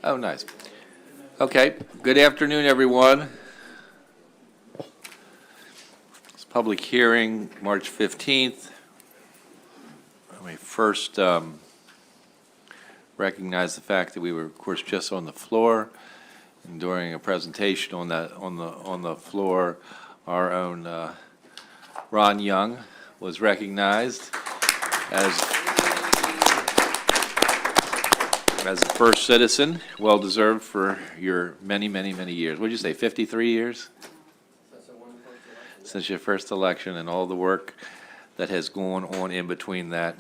Oh, nice. Okay, good afternoon, everyone. It's a public hearing, March 15th. Let me first recognize the fact that we were, of course, just on the floor. And during a presentation on the floor, our own Ron Young was recognized as the first citizen. Well deserved for your many, many, many years. What did you say, 53 years? Since your first election, and all the work that has gone on in between that,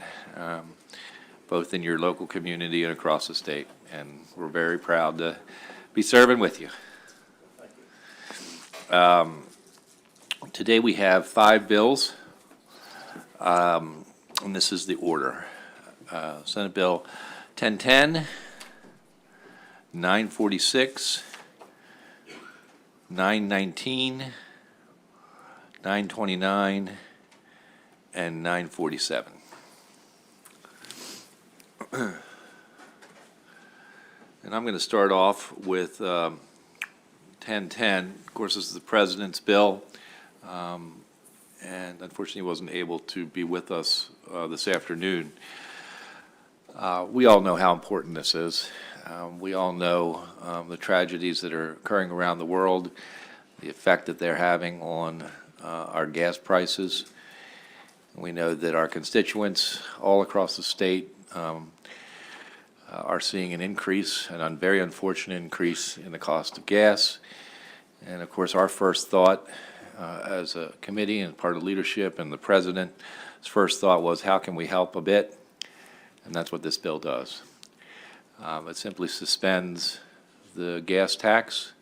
both in your local community and across the state. And we're very proud to be serving with you. Today we have 5 bills, and this is the order. Senate Bill 1010, 946, 919, 929, and 947. And I'm going to start off with 1010. Of course, this is the President's bill, and unfortunately wasn't able to be with us this afternoon. We all know how important this is. We all know the tragedies that are occurring around the world, the effect that they're having on our gas prices. We know that our constituents all across the state are seeing an increase, an very unfortunate increase in the cost of gas. And of course, our first thought as a committee and part of leadership and the President's first thought was, how can we help a bit? And that's what this bill does. It simply suspends the gas tax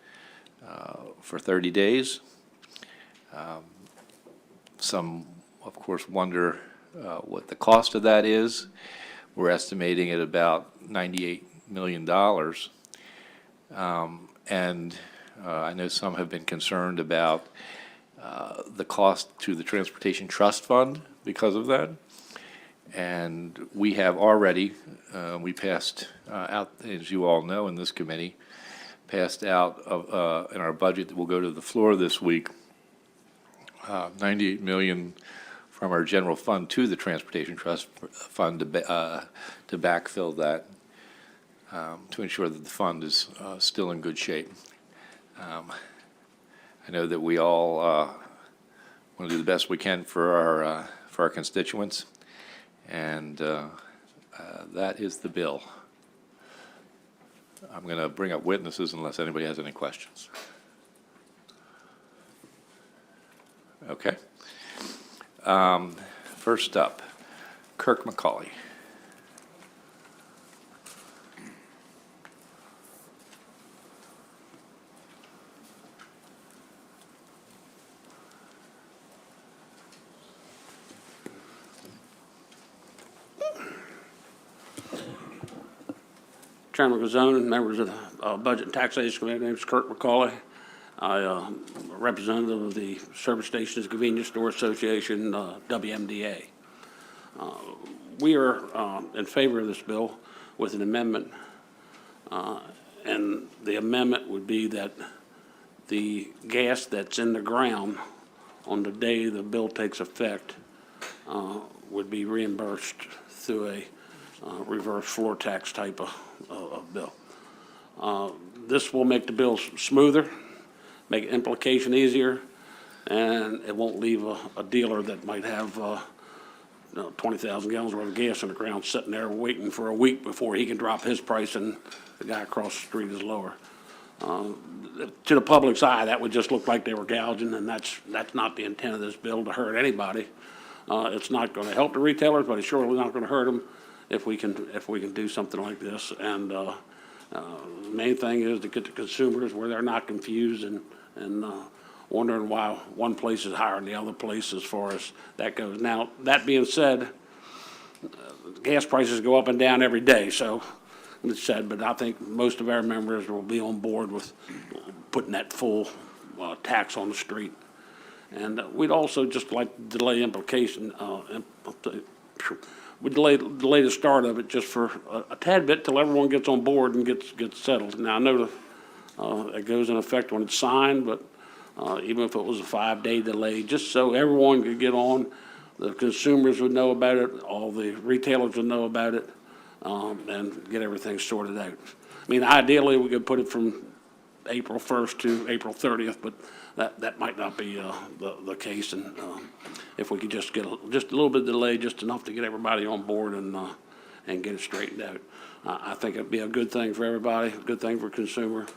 for 30 days. Some, of course, wonder what the cost of that is. We're estimating at about $98 million. And I know some have been concerned about the cost to the Transportation Trust Fund because of that. And we have already, we passed out, as you all know in this committee, passed out of, in our budget that will go to the floor this week, $98 million from our general fund to the Transportation Trust Fund to backfill that, to ensure that the fund is still in good shape. I know that we all want to do the best we can for our constituents, and that is the bill. I'm going to bring up witnesses unless anybody has any questions. Okay. First up, Kirk McCauley. Chairman Gazzone, members of the Budget and Taxation Committee, my name is Kirk McCauley. I am a representative of the Service Stations Convenience Store Association, WMDA. We are in favor of this bill with an amendment, and the amendment would be that the gas that's in the ground on the day the bill takes effect would be reimbursed through a reverse floor tax type of bill. This will make the bill smoother, make implication easier, and it won't leave a dealer that might have 20,000 gallons worth of gas in the ground sitting there waiting for a week before he can drop his price and the guy across the street is lower. To the public's eye, that would just look like they were gouging, and that's not the intent of this bill, to hurt anybody. It's not going to help the retailers, but it's surely not going to hurt them if we can do something like this. And the main thing is to get the consumers where they're not confused and wondering why one place is higher than the other place as far as that goes. Now, that being said, gas prices go up and down every day, so it's said, but I think most of our members will be on board with putting that full tax on the street. And we'd also just like to delay we delay the start of it just for a tad bit till everyone gets on board and gets settled. Now, I know it goes in effect when it's signed, but even if it was a 5-day delay, just so everyone could get on, the consumers would know about it, all the retailers would know about it, and get everything sorted out. I mean, ideally, we could put it from April 1st to April 30th, but that might not be the case. And if we could just get just a little bit of delay, just enough to get everybody on board and get it straightened out, I think it'd be a good thing for everybody, a good thing for consumer,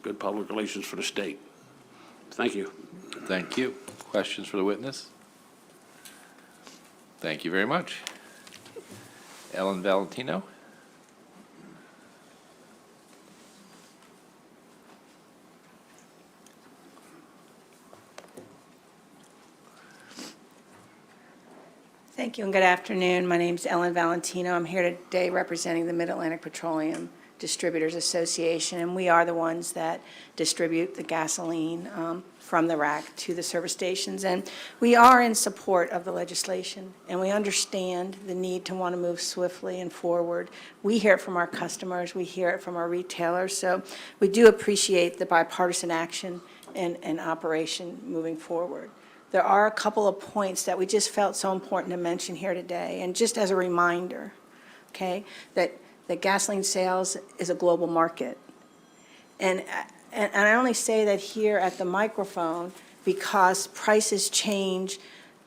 good public relations for the state. Thank you. Thank you. Questions for the witness? Thank you very much. Ellen Valentino? Thank you and good afternoon. My name is Ellen Valentino. I'm here today representing the Mid-Atlantic Petroleum Distributors Association, and we are the ones that distribute the gasoline from the rack to the service stations. And we are in support of the legislation, and we understand the need to want to move swiftly and forward. We hear it from our customers. We hear it from our retailers. So we do appreciate the bipartisan action and operation moving forward. There are a couple of points that we just felt so important to mention here today. And just as a reminder, okay, that gasoline sales is a global market. And I only say that here at the microphone because prices change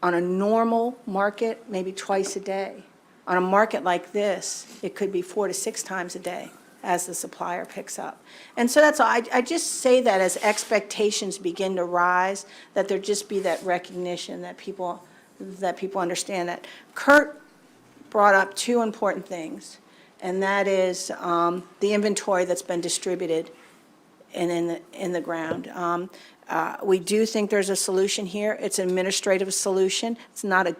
on a normal market maybe twice a day. On a market like this, it could be 4 to 6 times a day as the supplier picks up. And so that's all. I just say that as expectations begin to rise, that there just be that recognition that people understand that. Kurt brought up 2 important things, and that is the inventory that's been distributed and in the ground. We do think there's a solution here. It's an administrative solution. It's not a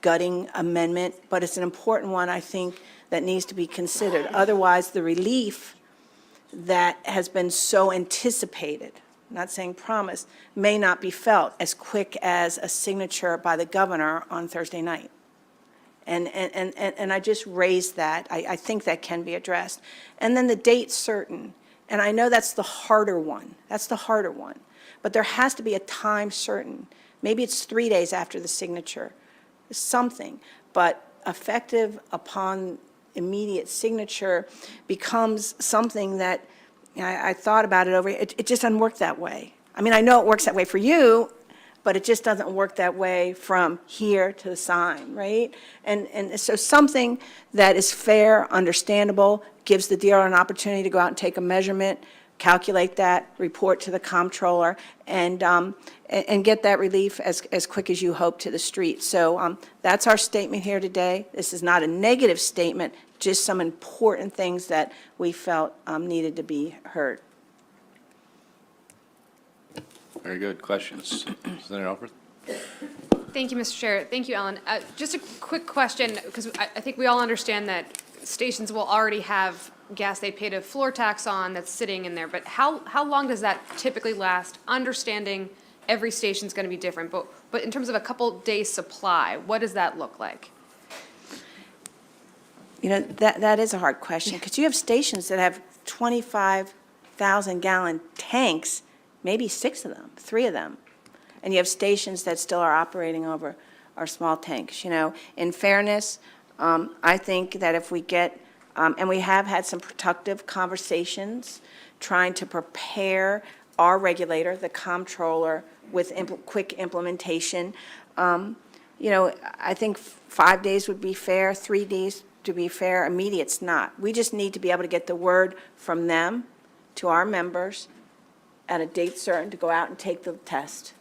gutting amendment, but it's an important one, I think, that needs to be considered. Otherwise, the relief that has been so anticipated, not saying promised, may not be felt as quick as a signature by the governor on Thursday night. And I just raised that. I think that can be addressed. And then the date certain. And I know that's the harder one. That's the harder one. But there has to be a time certain. Maybe it's 3 days after the signature, something. But effective upon immediate signature becomes something that I thought about it over. It just doesn't work that way. I mean, I know it works that way for you, but it just doesn't work that way from here to the sign, right? And so something that is fair, understandable, gives the dealer an opportunity to go out and take a measurement, calculate that, report to the comptroller, and get that relief as quick as you hope to the street. So that's our statement here today. This is not a negative statement, just some important things that we felt needed to be heard. Very good. Questions? Senator Alford? Thank you, Mr. Chair. Thank you, Ellen. Just a quick question, because I think we all understand that stations will already have gas they paid a floor tax on that's sitting in there, but how long does that typically last? Understanding every station's going to be different, but in terms of a couple days supply, what does that look like? You know, that is a hard question, because you have stations that have 25,000-gallon tanks, maybe 6 of them, 3 of them. And you have stations that still are operating over our small tanks. You know, in fairness, I think that if we get, and we have had some productive conversations trying to prepare our regulator, the comptroller, with quick implementation. You know, I think 5 days would be fair, 3 days to be fair, immediate's not. We just need to be able to get the word from them to our members at a date certain to go out and take the test.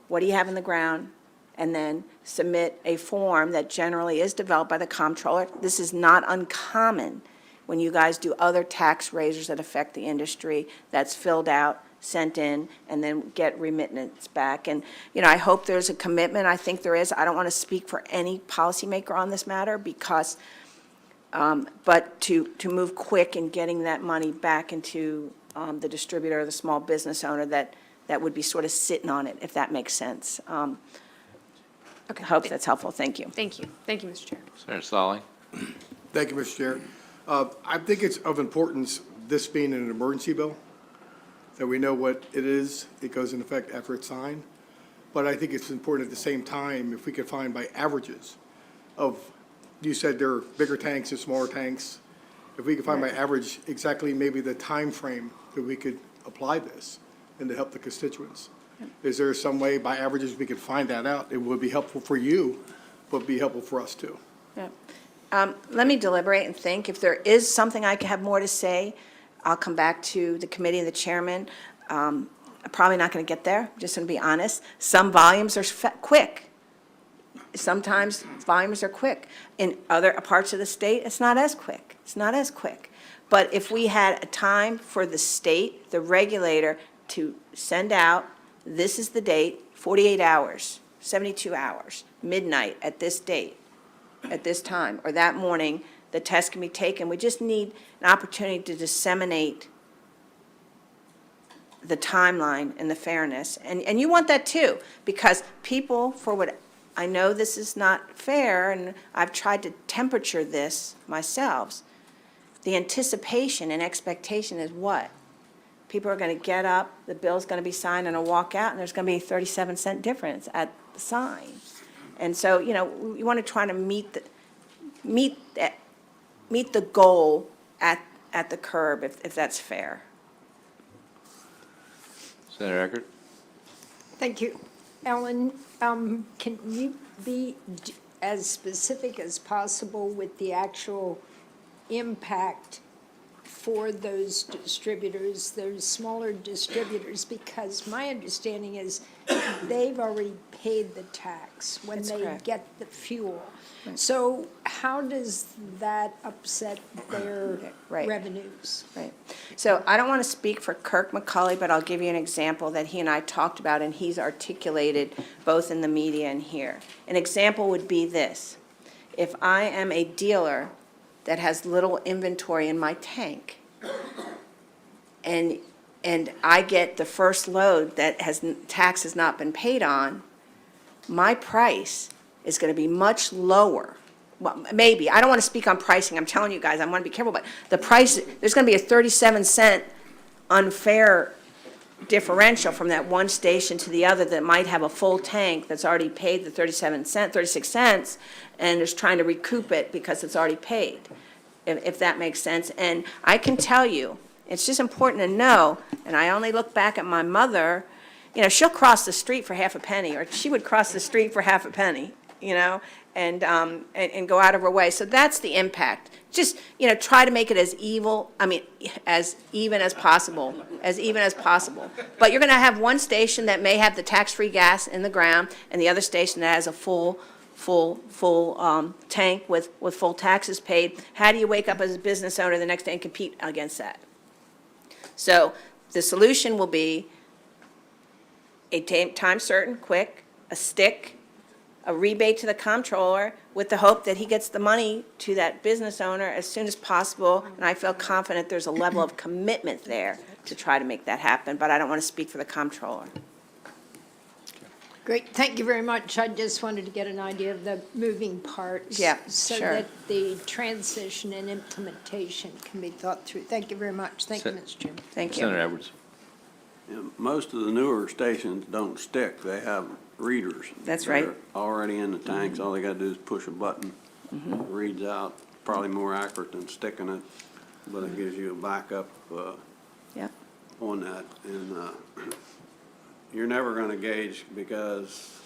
What do you have in the ground? And then submit a form that generally is developed by the comptroller. This is not uncommon when you guys do other tax raisers that affect the industry. That's filled out, sent in, and then get remittance back. And, you know, I hope there's a commitment. I think there is. I don't want to speak for any policymaker on this matter because, but to move quick in getting that money back into the distributor or the small business owner that would be sort of sitting on it, if that makes sense. I hope that's helpful. Thank you. Thank you. Thank you, Mr. Chair. Senator Solly? Thank you, Mr. Chair. I think it's of importance, this being an emergency bill, that we know what it is. It goes into effect after it's signed. But I think it's important at the same time, if we could find by averages of, you said there are bigger tanks and smaller tanks. If we could find by average exactly maybe the time frame that we could apply this and to help the constituents. Is there some way by averages we could find that out? It would be helpful for you, but be helpful for us too. Yeah. Let me deliberate and think. If there is something I could have more to say, I'll come back to the committee and the chairman. I'm probably not going to get there, just going to be honest. Some volumes are quick. Sometimes volumes are quick. In other parts of the state, it's not as quick. It's not as quick. But if we had a time for the state, the regulator, to send out, this is the date, 48 hours, 72 hours, midnight at this date, at this time, or that morning, the test can be taken. We just need an opportunity to disseminate the timeline and the fairness. And you want that too, because people, for what, I know this is not fair, and I've tried to temperature this myself. The anticipation and expectation is what? People are going to get up, the bill's going to be signed, and a walk out, and there's going to be a 37-cent difference at the sign. And so, you know, we want to try to meet the goal at the curb, if that's fair. Senator Eckert? Thank you. Ellen, can you be as specific as possible with the actual impact for those distributors, those smaller distributors? Because my understanding is they've already paid the tax when That's they correct. get the fuel. So how does that upset their Right. revenues? Right. So I don't want to speak for Kirk McCulley, but I'll give you an example that he and I talked about, and he's articulated both in the media and here. An example would be this. If I am a dealer that has little inventory in my tank, and I get the first load that tax has not been paid on, my price is going to be much lower. Well, maybe, I don't want to speak on pricing, I'm telling you guys, I want to be careful, but the price, there's going to be a 37-cent unfair differential from that one station to the other that might have a full tank that's already paid the 36 cents, and is trying to recoup it because it's already paid, if that makes sense. And I can tell you, it's just important to know, and I only look back at my mother, you know, she'll cross the street for half a penny, or she would cross the street for half a penny, you know, and go out of her way. So that's the impact. Just, you know, try to make it as as even as possible, But you're going to have one station that may have the tax-free gas in the ground, and the other station that has a full tank with full taxes paid. How do you wake up as a business owner the next day and compete against that? So the solution will be a time certain, quick, a stick, a rebate to the comptroller, with the hope that he gets the money to that business owner as soon as possible. And I feel confident there's a level of commitment there to try to make that happen, but I don't want to speak for the comptroller. Great, thank you very much. I just wanted to get an idea of the moving parts. Yeah, So sure. that the transition and implementation can be thought through. Thank you very much. Thank you, Mr. Chairman. Thank you. Senator Edwards? Yeah, most of the newer stations don't stick. They have readers. That's right. They're already in the tanks. All they gotta do is push a button. It reads out, probably more accurate than sticking it, but it gives you a backup, Yeah. on that. And, you're never gonna gauge, because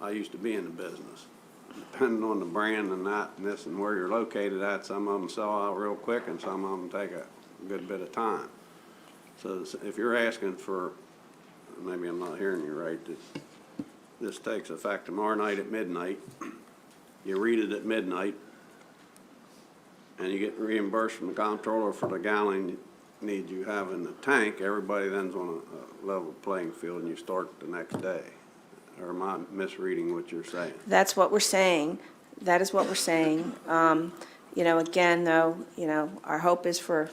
I used to be in the business. Depending on the brand and that and this and where you're located at, some of them sell out real quick and some of them take a good bit of time. So if you're asking for, maybe I'm not hearing you right, this takes effect tomorrow night at midnight. You read it at midnight, and you get reimbursed from the comptroller for the gallon need you have in the tank. Everybody then's on a level playing field, and you start the next day. Or am I misreading what you're saying? That's what we're saying. That is what we're saying. You know, again, though, you know, our hope is for,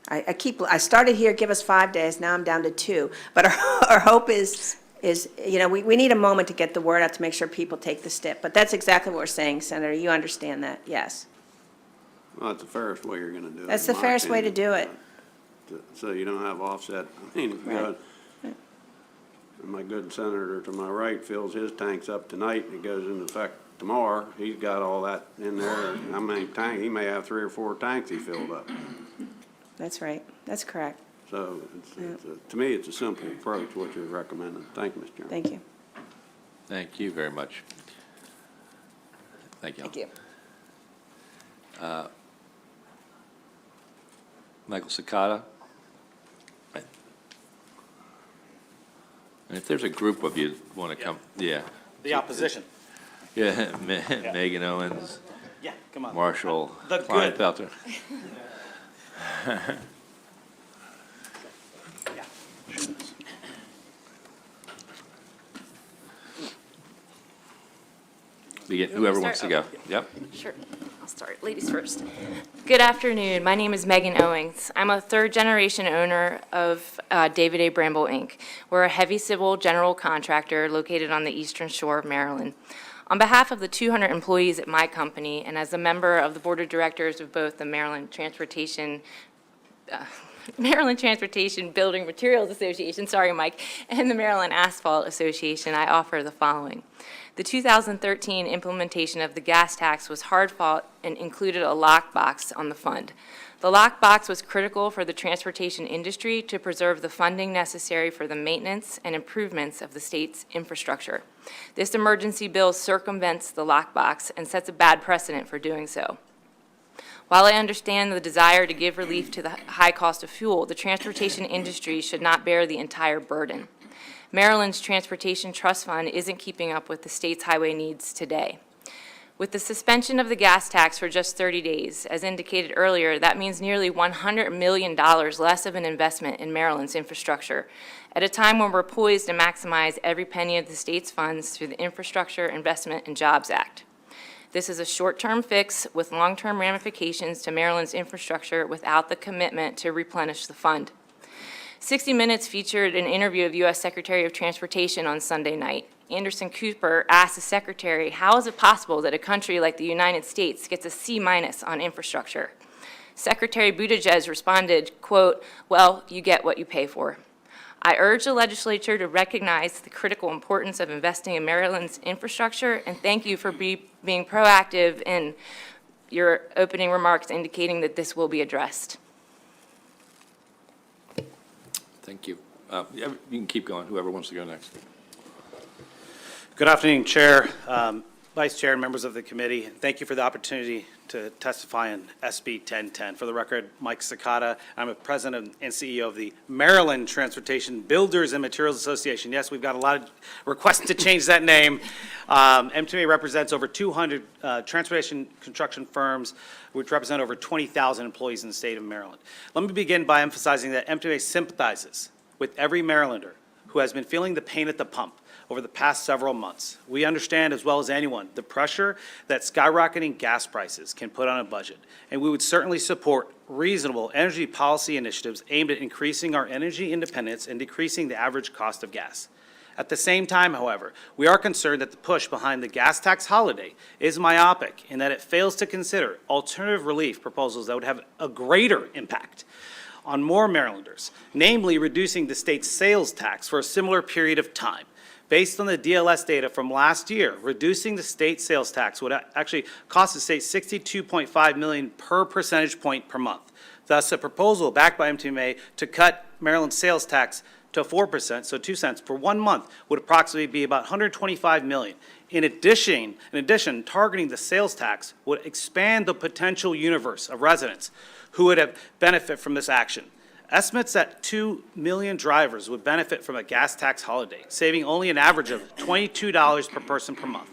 I started here, give us 5 days, now I'm down to 2. But our hope is is, you know, we need a moment to get the word out to make sure people take the step. But that's exactly what we're saying, Senator. You understand that, yes. Well, that's the fairest way you're gonna do it. That's in the my fairest way to opinion. do it. So you don't have offset. I mean, if you got, and my good senator to my right fills his tanks up tonight, and it goes into effect tomorrow, he's got all that in there. How many tanks, he may have 3 or 4 tanks he filled up. That's right. That's correct. So to me, it's a simple approach, what you're recommending. Thank you, Mr. Chairman. Thank you. Thank you very much. Thank you. Thank you. Michael Sakata. And if there's a group of you want to come, yeah. The opposition. Yeah, Megan Owens, Yeah, come on. Marshall, The good. Kleinfelter. Yeah. Begin, whoever wants to go. Yep. Sure, I'll start. Ladies first. Good afternoon. My name is Megan Owings. I'm a third-generation owner of David A. Bramble, Inc. We're a heavy civil general contractor located on the eastern shore of Maryland. On behalf of the 200 employees at my company, and as a member of the board of directors of both the Maryland Transportation Building Materials Association, sorry, Mike, and the Maryland Asphalt Association, I offer the following. The 2013 implementation of the gas tax was hard-fought and included a lockbox on the fund. The lockbox was critical for the transportation industry to preserve the funding necessary for the maintenance and improvements of the state's infrastructure. This emergency bill circumvents the lockbox and sets a bad precedent for doing so. While I understand the desire to give relief to the high cost of fuel, the transportation industry should not bear the entire burden. Maryland's Transportation Trust Fund isn't keeping up with the state's highway needs today. With the suspension of the gas tax for just 30 days, as indicated earlier, that means nearly $100 million less of an investment in Maryland's infrastructure, at a time when we're poised to maximize every penny of the state's funds through the Infrastructure Investment and Jobs Act. This is a short-term fix with long-term ramifications to Maryland's infrastructure without the commitment to replenish the fund. 60 Minutes featured an interview of U.S. Secretary of Transportation on Sunday night. Anderson Cooper asked the Secretary, how is it possible that a country like the United States gets a C- on infrastructure? Secretary Buttigieg responded, quote, well, you get what you pay for. I urge the legislature to recognize the critical importance of investing in Maryland's infrastructure, and thank you for being proactive in your opening remarks indicating that this will be addressed. Thank you. Yeah, you can keep going, whoever wants to go next. Good afternoon, Chair, Vice Chair, and members of the committee. Thank you for the opportunity to testify on SB 1010. For the record, Mike Sakata. I'm a president and CEO of the Maryland Transportation Builders and Materials Association. Yes, we've got a lot of requests to change that name. M2A represents over 200 transportation construction firms, which represent over 20,000 employees in the state of Maryland. Let me begin by emphasizing that M2A sympathizes with every Marylander who has been feeling the pain at the pump over the past several months. We understand as well as anyone the pressure that skyrocketing gas prices can put on a budget, and we would certainly support reasonable energy policy initiatives aimed at increasing our energy independence and decreasing the average cost of gas. At the same time, however, we are concerned that the push behind the gas tax holiday is myopic in that it fails to consider alternative relief proposals that would have a greater impact on more Marylanders, namely reducing the state's sales tax for a similar period of time. Based on the DLS data from last year, reducing the state sales tax would actually cost the state $62.5 million per percentage point per month. Thus, a proposal backed by MTMA to cut Maryland's sales tax to 4%, so 2 cents per 1 month, would approximately be about $125 million. In addition, targeting the sales tax would expand the potential universe of residents who would have benefit from this action. Estimates that 2 million drivers would benefit from a gas tax holiday, saving only an average of $22 per person per month.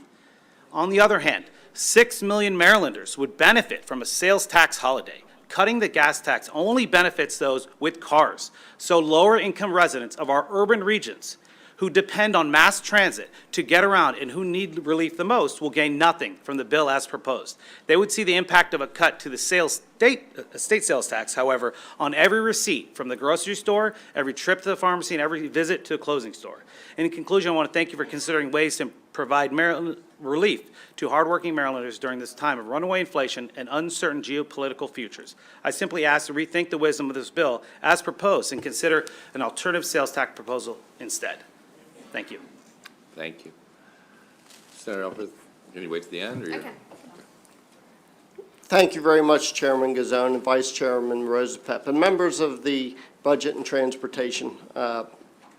On the other hand, 6 million Marylanders would benefit from a sales tax holiday. Cutting the gas tax only benefits those with cars, so lower income residents of our urban regions who depend on mass transit to get around and who need relief the most will gain nothing from the bill as proposed. They would see the impact of a cut to the state sales tax, however, on every receipt from the grocery store, every trip to the pharmacy, and every visit to a closing store. In conclusion, I want to thank you for considering ways to provide Maryland relief to hardworking Marylanders during this time of runaway inflation and uncertain geopolitical futures. I simply ask to rethink the wisdom of this bill as proposed and consider an alternative sales tax proposal instead. Thank you. Thank you. Senator Elford, can you wait to the end, or? Okay. Thank you very much, Chairman Gazone and Vice Chairman Rosapep, and members of the Budget and Transportation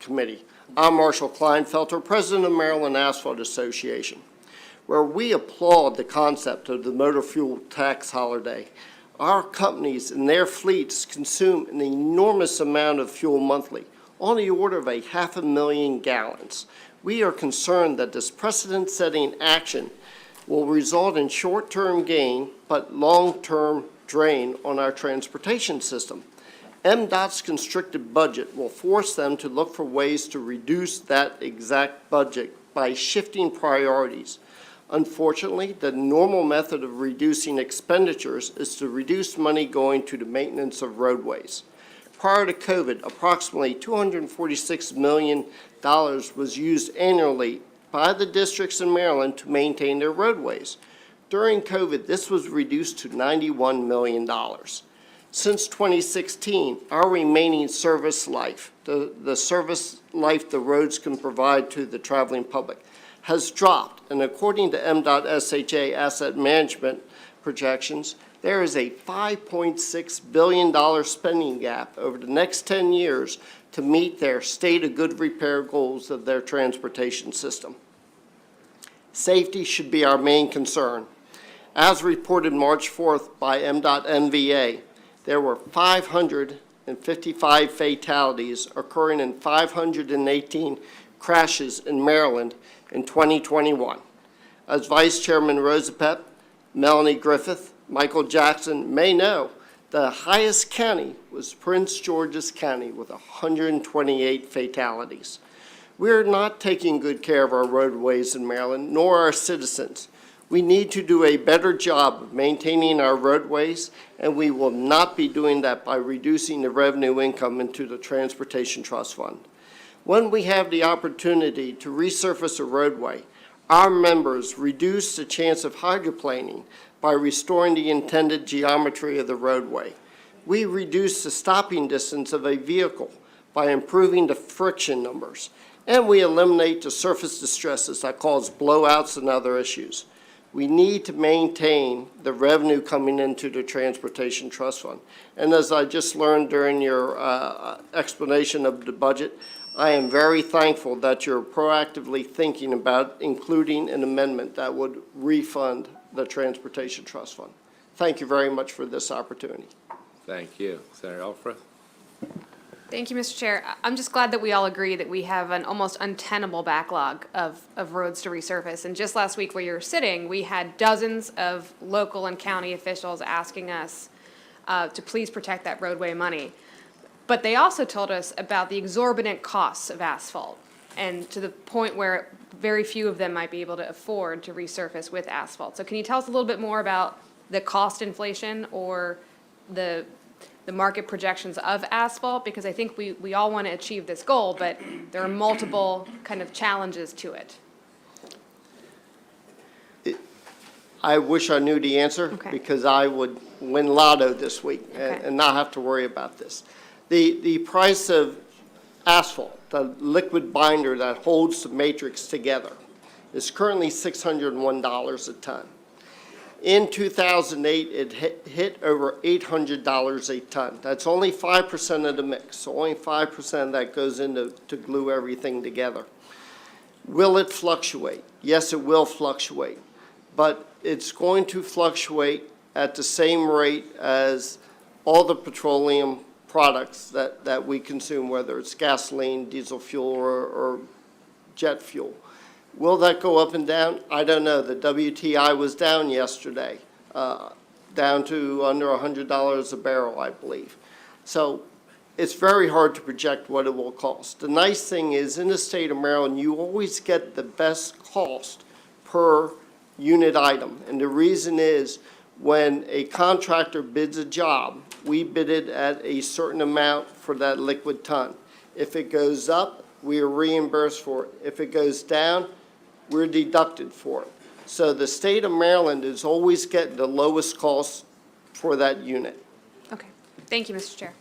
Committee. I'm Marshall Kleinfelter, President of Maryland Asphalt Association, where we applaud the concept of the motor fuel tax holiday. Our companies and their fleets consume an enormous amount of fuel monthly, on the order of 500,000 gallons. We are concerned that this precedent-setting action will result in short-term gain, but long-term drain on our transportation system. MDOT's constricted budget will force them to look for ways to reduce that exact budget by shifting priorities. Unfortunately, the normal method of reducing expenditures is to reduce money going to the maintenance of roadways. Prior to COVID, approximately $246 million was used annually by the districts in Maryland to maintain their roadways. During COVID, this was reduced to $91 million. Since 2016, our remaining service life, the service life the roads can provide to the traveling public, has dropped. And according to MDOT SHA asset management projections, there is a $5.6 billion spending gap over the next 10 years to meet their state of good repair goals of their transportation system. Safety should be our main concern. As reported March 4th by MDOT NVA, there were 555 fatalities occurring in 518 crashes in Maryland in 2021. As Vice Chairman Rosapep, Melanie Griffith, Michael Jackson may know, the highest county was Prince George's County with 128 fatalities. We're not taking good care of our roadways in Maryland, nor our citizens. We need to do a better job of maintaining our roadways, and we will not be doing that by reducing the revenue income into the Transportation Trust Fund. When we have the opportunity to resurface a roadway, our members reduce the chance of hydroplaning by restoring the intended geometry of the roadway. We reduce the stopping distance of a vehicle by improving the friction numbers, and we eliminate the surface distresses that cause blowouts and other issues. We need to maintain the revenue coming into the Transportation Trust Fund. And as I just learned during your explanation of the budget, I am very thankful that you're proactively thinking about including an amendment that would refund the Transportation Trust Fund. Thank you very much for this opportunity. Thank you. Senator Elford? Thank you, Mr. Chair. I'm just glad that we all agree that we have an almost untenable backlog of roads to resurface. And just last week where you were sitting, we had dozens of local and county officials asking us to please protect that roadway money. But they also told us about the exorbitant costs of asphalt, and to the point where very few of them might be able to afford to resurface with asphalt. So can you tell us a little bit more about the cost inflation or the market projections of asphalt? Because I think we all want to achieve this goal, but there are multiple kind of challenges to it. I wish I knew the answer, Okay. because I would win lotto this week Okay. and not have to worry about this. The price of asphalt, the liquid binder that holds the matrix together, is currently $601 a ton. In 2008, it hit over $800 a ton. That's only 5% of the mix, so only 5% that goes into to glue everything together. Will it fluctuate? Yes, it will fluctuate, but it's going to fluctuate at the same rate as all the petroleum products that we consume, whether it's gasoline, diesel fuel, or jet fuel. Will that go up and down? I don't know. The WTI was down yesterday, down to under $100 a barrel, I believe. So it's very hard to project what it will cost. The nice thing is, in the state of Maryland, you always get the best cost per unit item. And the reason is, when a contractor bids a job, we bid it at a certain amount for that liquid ton. If it goes up, we are reimbursed for it. If it goes down, we're deducted for it. So the state of Maryland is always getting the lowest cost for that unit. Okay, thank you, Mr. Chair.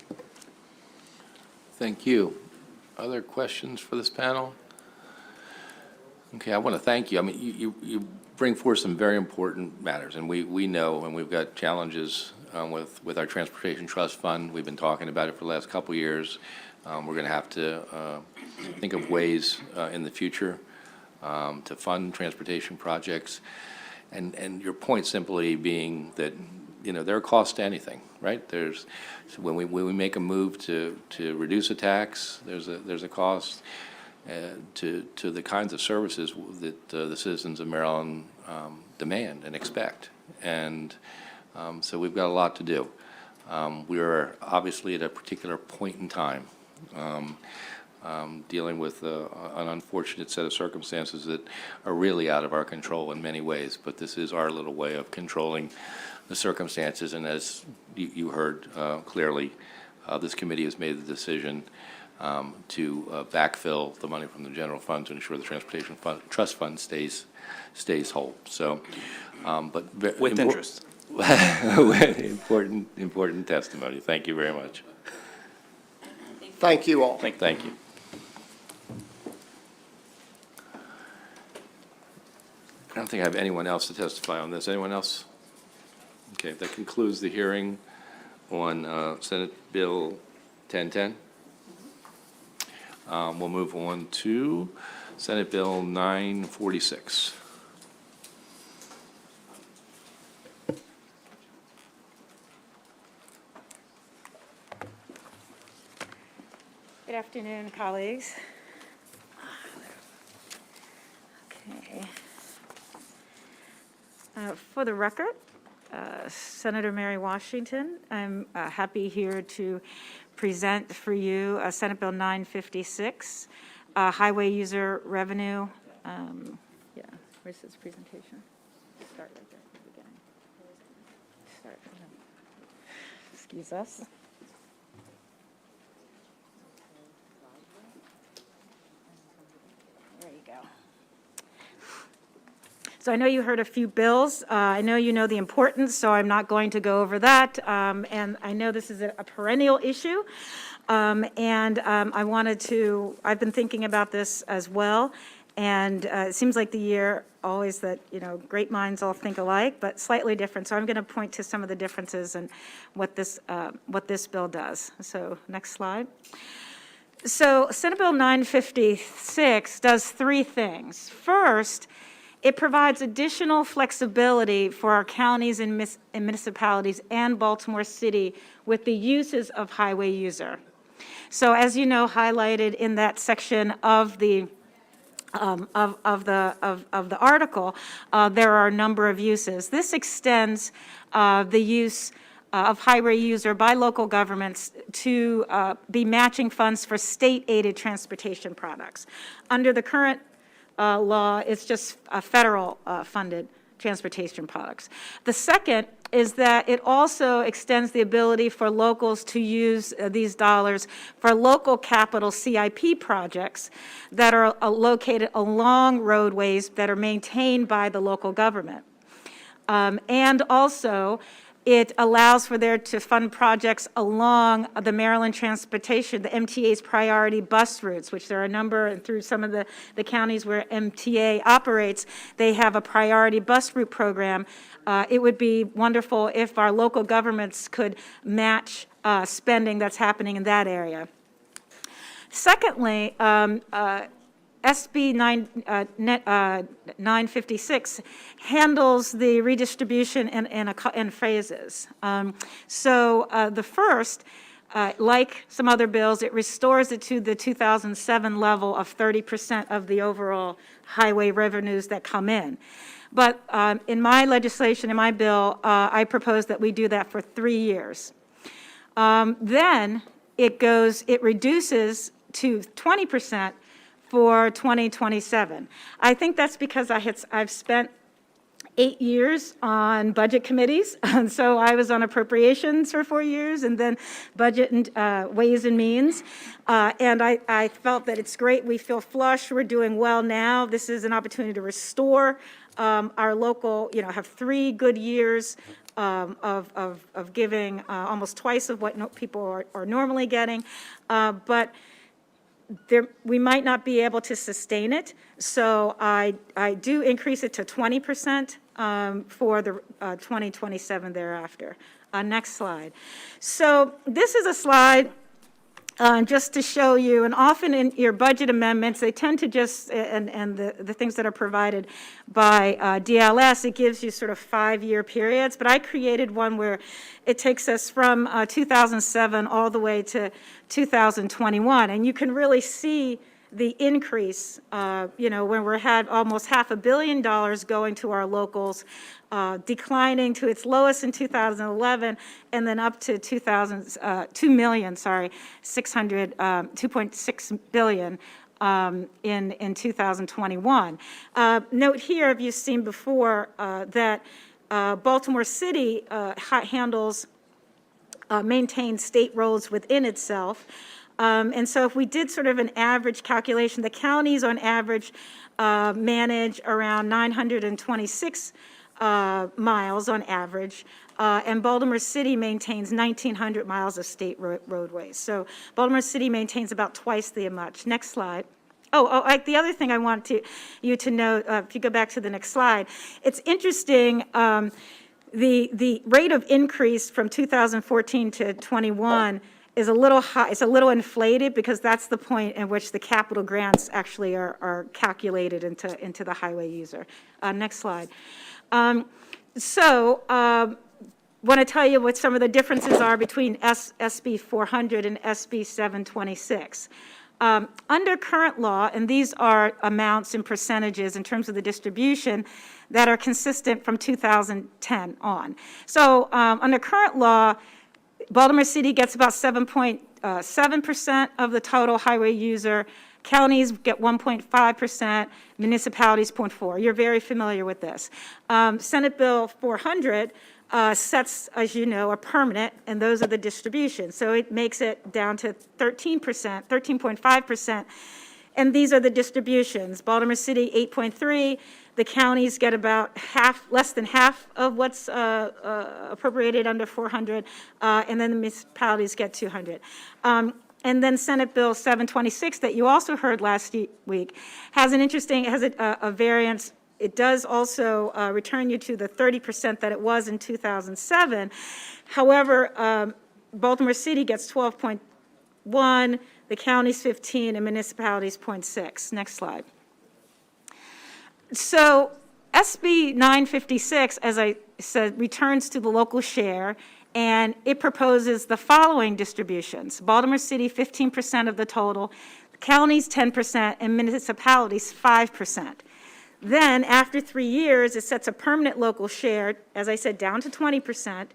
Thank you. Other questions for this panel? Okay, I want to thank you. I mean, you bring forth some very important matters, and we know, and we've got challenges with our Transportation Trust Fund. We've been talking about it for the last couple of years. We're going to have to think of ways in the future to fund transportation projects. And your point simply being that, you know, there are costs to anything, right? There's, so when we make a move to reduce a tax, there's a cost to the kinds of services that the citizens of Maryland demand and expect. And so we've got a lot to do. We are obviously at a particular point in time dealing with an unfortunate set of circumstances that are really out of our control in many ways, but this is our little way of controlling the circumstances. And as you heard clearly, this committee has made the decision to backfill the money from the general fund to ensure the Transportation Trust Fund stays whole. So, but With interest. important testimony. Thank you very much. Thank you all. Thank you. I don't think I have anyone else to testify on this. Anyone else? Okay, that concludes the hearing on Senate Bill 1010. We'll move on to Senate Bill 946. Good afternoon, colleagues. Okay. For the record, Senator Mary Washington, I'm happy here to present for you Senate Bill 956, highway user revenue. Yeah, where's this presentation? Start right there at the beginning. Start from the, excuse us. There you go. So I know you heard a few bills. I know you know the importance, so I'm not going to go over that. And I know this is a perennial issue. I've been thinking about this as well. And it seems like the year always that, you know, great minds all think alike, but slightly different. So I'm going to point to some of the differences and what this bill does. So next slide. So Senate Bill 956 does three things. First, it provides additional flexibility for our counties and municipalities and Baltimore City with the uses of highway user. So as you know, highlighted in that section of the article, there are a number of uses. This extends the use of highway user by local governments to be matching funds for state-aided transportation products. Under the current law, it's just federal funded transportation products. The second is that it also extends the ability for locals to use these dollars for local capital CIP projects that are located along roadways that are maintained by the local government. And also, it allows for there to fund projects along the Maryland Transportation, the MTA's priority bus routes, which there are a number, and through some of the counties where MTA operates, they have a priority bus route program. It would be wonderful if our local governments could match spending that's happening in that area. Secondly, SB 956 handles the redistribution in phases. The first, like some other bills, it restores it to the 2007 level of 30% of the overall highway revenues that come in. But in my legislation, in my bill, I propose that we do that for 3 years. Then it reduces to 20% for 2027. I think that's because I've spent 8 years on budget committees, and so I was on appropriations for 4 years, and then budget and Ways and Means, and I felt that it's great. We feel flush. We're doing well now. This is an opportunity to restore our local, have 3 good years of giving almost twice of what people are normally getting, but we might not be able to sustain it, so I do increase it to 20% for the 2027 thereafter. Next slide. So this is a slide just to show you, and often in your budget amendments, they tend to just, and the things that are provided by DLS, it gives you sort of 5-year periods, but I created one where it takes us from 2007 all the way to 2021, and you can really see the increase, when we had almost $500 million going to our locals, declining to its lowest in 2011, and then up to 2.6 billion in 2021. Note here, have you seen before that Baltimore City maintains state roads within itself. And so if we did sort of an average calculation, the counties on average manage around 926 miles on average, and Baltimore City maintains 1,900 miles of state roadways. So Baltimore City maintains about twice the much. Next slide. The other thing I want you to know, if you go back to the next slide, it's interesting, the rate of increase from 2014 to 21 is a little high. It's a little inflated because that's the point in which the capital grants actually are calculated into the highway user. Next slide. Want to tell you what some of the differences are between SB 400 and SB 726. Under current law, and these are amounts and percentages in terms of the distribution that are consistent from 2010 on. So under current law, Baltimore City gets about 7.7% of the total highway user. Counties get 1.5%, municipalities 0.4%. You're very familiar with this. Senate Bill 400 sets, as you know, a permanent, and those are the distributions. So it makes it down to 13%, 13.5%, and these are the distributions. Baltimore City, 8.3%. The counties get about less than half of what's appropriated under 400, and then the municipalities get 200. And then Senate Bill 726 that you also heard last week has a variance. It does also return you to the 30% that it was in 2007. However, Baltimore City gets 12.1, the counties 15, and municipalities 0.6. Next slide. So SB 956, as I said, returns to the local share, and it proposes the following distributions. Baltimore City, 15% of the total, counties 10%, and municipalities 5%. Then, after 3 years, it sets a permanent local share, as I said, down to 20%,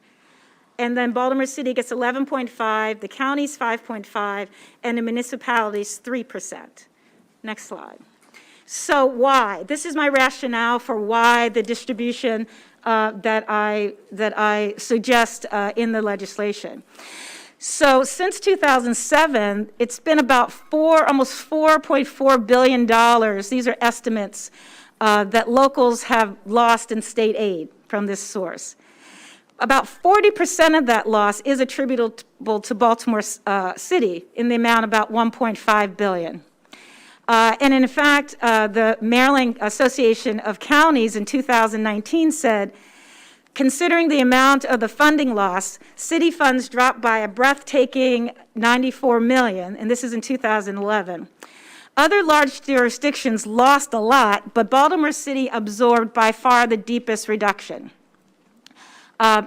and then Baltimore City gets 11.5%, the counties 5.5%, and the municipalities 3%. Next slide. So why? This is my rationale for why the distribution that I suggest in the legislation. So since 2007, it's been about almost $4.4 billion. These are estimates that locals have lost in state aid from this source. About 40% of that loss is attributable to Baltimore City in the amount of about $1.5 billion. And in fact, the Maryland Association of Counties in 2019 said, considering the amount of the funding loss, city funds dropped by a breathtaking $94 million, and this is in 2011. Other large jurisdictions lost a lot, but Baltimore City absorbed by far the deepest reduction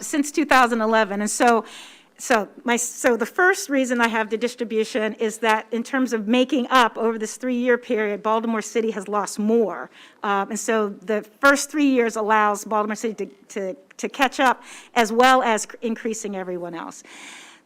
since 2011. And so the first reason I have the distribution is that in terms of making up over this 3-year period, Baltimore City has lost more. And so the first 3 years allows Baltimore City to catch up as well as increasing everyone else.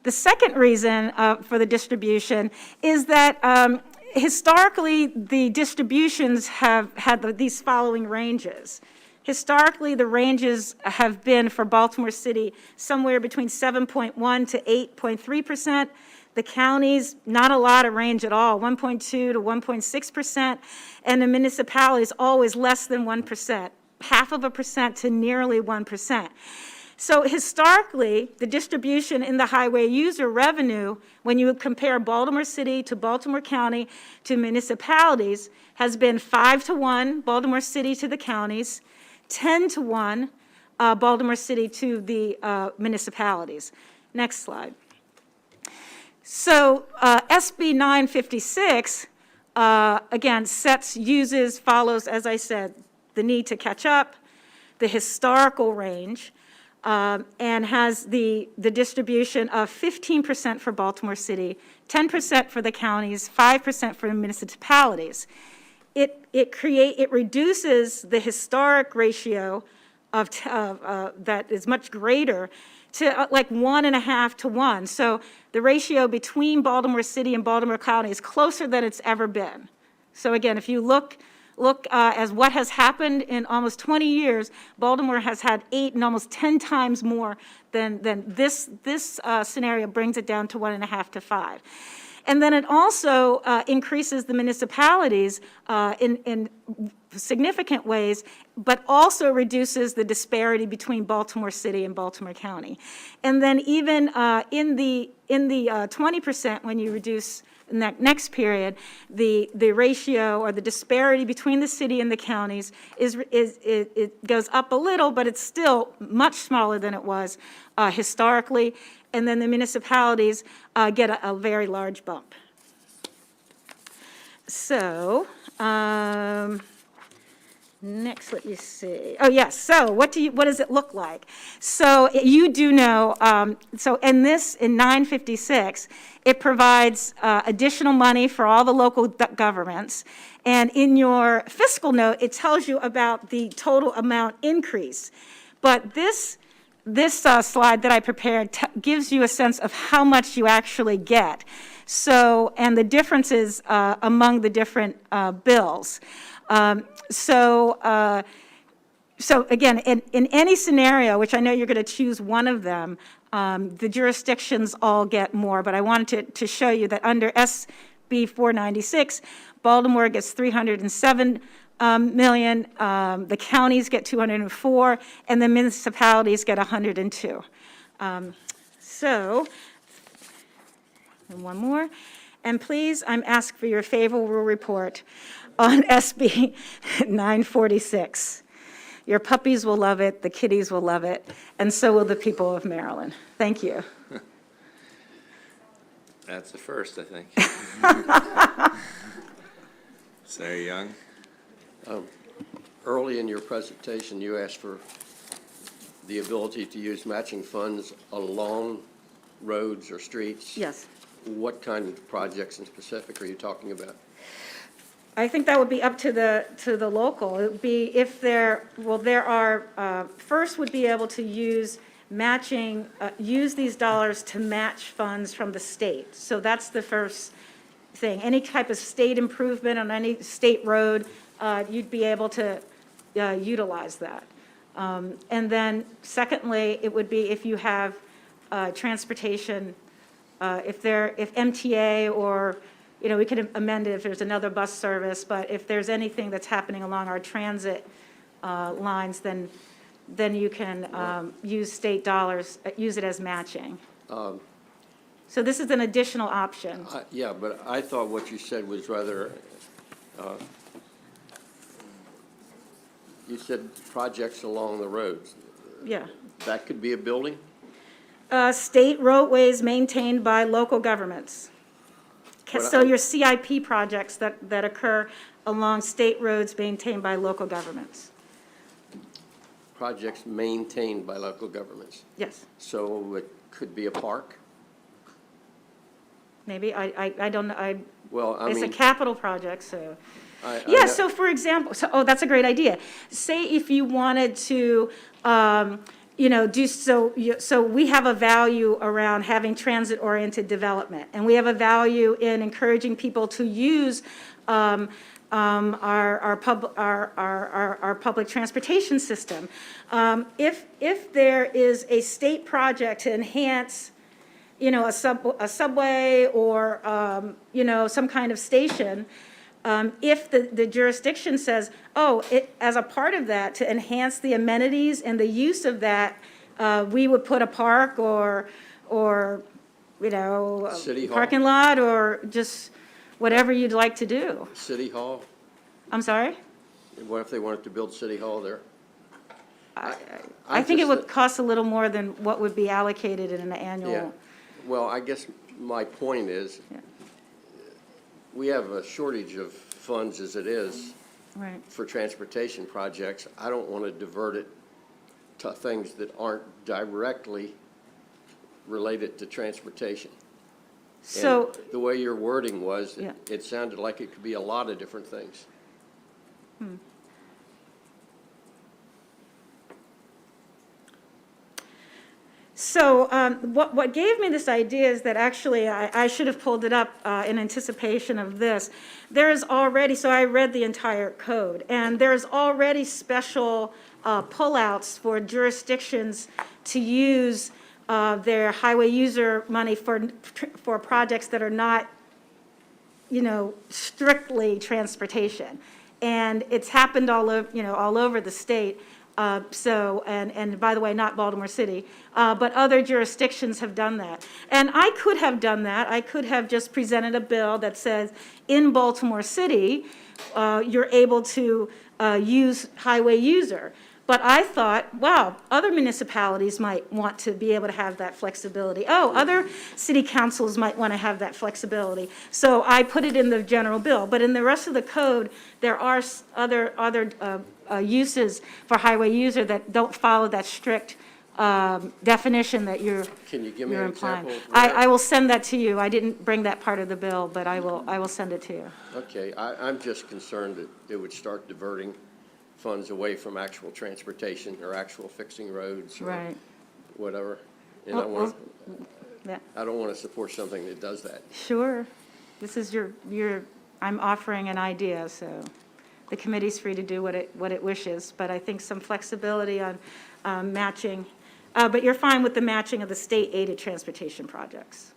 The second reason for the distribution is that historically, the distributions have had these following ranges. Historically, the ranges have been for Baltimore City somewhere between 7.1 to 8.3%. The counties, not a lot of range at all, 1.2 to 1.6%. And the municipalities, always less than 1%, 0.5% to nearly 1%. So historically, the distribution in the highway user revenue, when you compare Baltimore City to Baltimore County to municipalities, has been 5-1 Baltimore City to the counties, 10-1 Baltimore City to the municipalities. Next slide. So SB 956, again, follows, as I said, the need to catch up, the historical range, and has the distribution of 15% for Baltimore City, 10% for the counties, 5% for the municipalities. It reduces the historic ratio that is much greater to like 1.5 to 1. So the ratio between Baltimore City and Baltimore County is closer than it's ever been. So again, if you look as what has happened in almost 20 years, Baltimore has had 8 and almost 10 times more than this scenario brings it down to 1.5 to 5. And then it also increases the municipalities in significant ways, but also reduces the disparity between Baltimore City and Baltimore County. And then even in the 20%, when you reduce in that next period, the ratio or the disparity between the city and the counties it goes up a little, but it's still much smaller than it was historically. And then the municipalities get a very large bump. So, next, let me see. Oh, yes, so what does it look like? So you do know, so in 956, it provides additional money for all the local governments. And in your fiscal note, it tells you about the total amount increase. But this slide that I prepared gives you a sense of how much you actually get. So, and the differences among the different bills. So again, in any scenario, which I know you're going to choose one of them, the jurisdictions all get more, but I wanted to show you that under SB 496, Baltimore gets 307 million, the counties get 204, and the municipalities get 102. And one more. And please, I'm asking for your favorable report on SB 946. Your puppies will love it, the kitties will love it, and so will the people of Maryland. Thank you. That's the first, I think. Sarah Young? Early in your presentation, you asked for the ability to use matching funds along roads or streets. Yes. What kind of projects in specific are you talking about? I think that would be up to the local. It would be if there are, first would be able to use matching, use these dollars to match funds from the state. So that's the first thing. Any type of state improvement on any state road, you'd be able to utilize that. And then secondly, it would be if you have transportation, if MTA or, we could amend it if there's another bus service, but if there's anything that's happening along our transit lines, then you can use state dollars, use it as matching. So this is an additional option. Yeah, but I thought what you said was rather, you said projects along the roads. Yeah. That could be a building? State roadways maintained by local governments. So your CIP projects that occur along state roads maintained by local governments. Projects maintained by local governments. Yes, So it could be a park? maybe, I don't know, Well, I it's a mean, capital project, so. I Yeah, know- so for example, that's a great idea. Say if you wanted to so we have a value around having transit-oriented development, and we have a value in encouraging people to use our public transportation system. If there is a state project to enhance, a subway or, some kind of station, if the jurisdiction says, as a part of that, to enhance the amenities and the use of that, we would put a park or, City a Hall. parking lot, or just whatever you'd like to do. City Hall? I'm sorry? What if they wanted to build City Hall there? I think it would cost a little more than what would be allocated in an Yeah. annual. Well, I guess my point is, Yeah. we have a shortage of funds as it is Right. for transportation projects. I don't want to divert it to things that aren't directly related to transportation. So, And the way your wording was, Yeah. it sounded like it could be a lot of different things. what gave me this idea is that actually, I should have pulled it up in anticipation of this. There is already, so I read the entire code, and there's already special pullouts for jurisdictions to use their highway user money for projects that are not, strictly transportation. And it's happened all over the state. And by the way, not Baltimore City, but other jurisdictions have done that. And I could have done that. I could have just presented a bill that says, in Baltimore City, you're able to use highway user. But I thought, wow, other municipalities might want to be able to have that flexibility. Other city councils might want to have that flexibility. So I put it in the general bill. But in the rest of the code, there are other uses for highway user that don't follow that strict definition that you're Can you give me you're an implying. example? of where- I will send that to you. I didn't bring that part of the bill, but I will send it to you. Okay, I'm just concerned that it would start diverting funds away from actual transportation or actual fixing roads or Right. whatever. And I Yeah. don't want to support something that does that. Sure. This is I'm offering an idea, so the committee's free to do what it wishes, but I think some flexibility on matching, but you're fine with the matching of the state-aided transportation projects?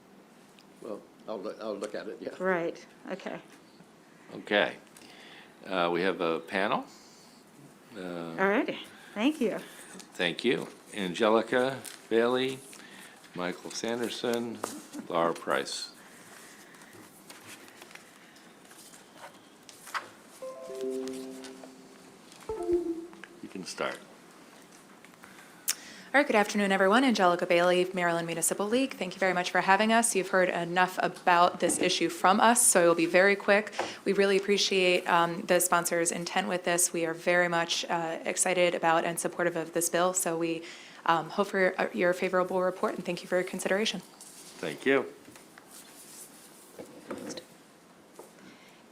Well, I'll look at it, yeah. Right, okay. Okay. We have a panel. All righty, thank you. Thank you. Angelica Bailey, Michael Sanderson, Laura Price. You can start. All right, good afternoon, everyone. Angelica Bailey, Maryland Municipal League. Thank you very much for having us. You've heard enough about this issue from us, so I will be very quick. We really appreciate the sponsors' intent with this. We are very much excited about and supportive of this bill, so we hope for your favorable report, and thank you for your consideration. Thank you.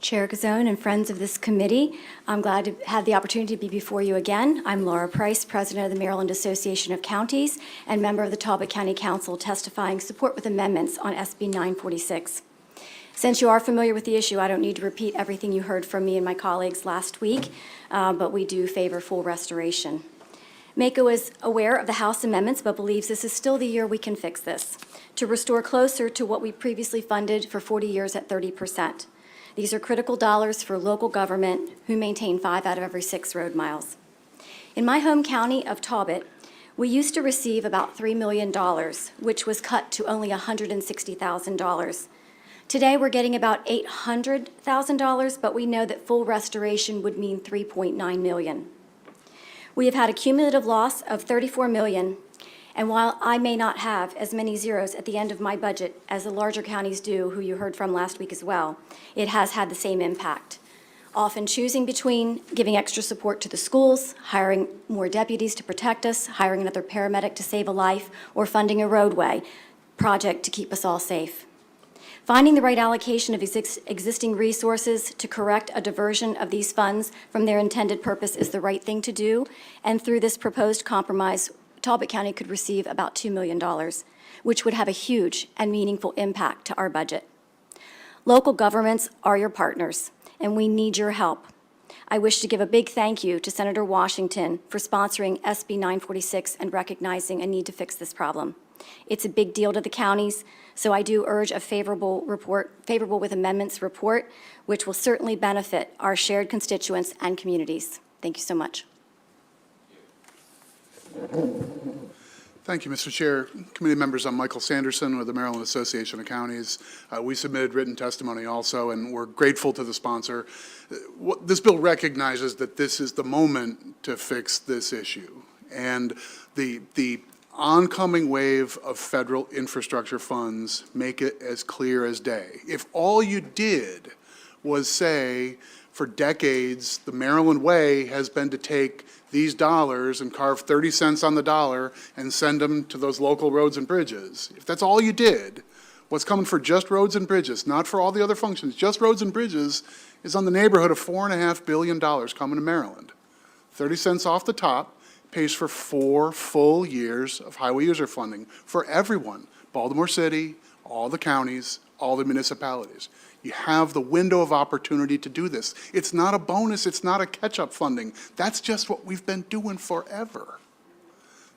Chair Gazone and friends of this committee, I'm glad to have the opportunity to be before you again. I'm Laura Price, President of the Maryland Association of Counties and member of the Talbot County Council, testifying support with amendments on SB 946. Since you are familiar with the issue, I don't need to repeat everything you heard from me and my colleagues last week, but we do favor full restoration. MACO is aware of the House amendments, but believes this is still the year we can fix this, to restore closer to what we previously funded for 40 years at 30%. These are critical dollars for local government who maintain 5 out of every 6 road miles. In my home county of Talbot, we used to receive about $3 million, which was cut to only $160,000. Today, we're getting about $800,000, but we know that full restoration would mean $3.9 million. We have had a cumulative loss of $34 million, and while I may not have as many zeros at the end of my budget as the larger counties do, who you heard from last week as well, it has had the same impact. Often choosing between giving extra support to the schools, hiring more deputies to protect us, hiring another paramedic to save a life, or funding a roadway project to keep us all safe. Finding the right allocation of existing resources to correct a diversion of these funds from their intended purpose is the right thing to do, and through this proposed compromise, Talbot County could receive about $2 million, which would have a huge and meaningful impact to our budget. Local governments are your partners, and we need your help. I wish to give a big thank you to Senator Washington for sponsoring SB 946 and recognizing a need to fix this problem. It's a big deal to the counties, so I do urge a favorable with amendments report, which will certainly benefit our shared constituents and communities. Thank you so much. Thank you, Mr. Chair. Committee members, I'm Michael Sanderson with the Maryland Association of Counties. We submitted written testimony also, and we're grateful to the sponsor. This bill recognizes that this is the moment to fix this issue. And the oncoming wave of federal infrastructure funds make it as clear as day. If all you did was say, for decades, the Maryland way has been to take these dollars and carve 30 cents on the dollar and send them to those local roads and bridges. If that's all you did, what's coming for just roads and bridges, not for all the other functions, just roads and bridges, is on the neighborhood of $4.5 billion coming to Maryland. 30 cents off the top pays for 4 full years of highway user funding for everyone, Baltimore City, all the counties, all the municipalities. You have the window of opportunity to do this. It's not a bonus, it's not a catch-up funding. That's just what we've been doing forever.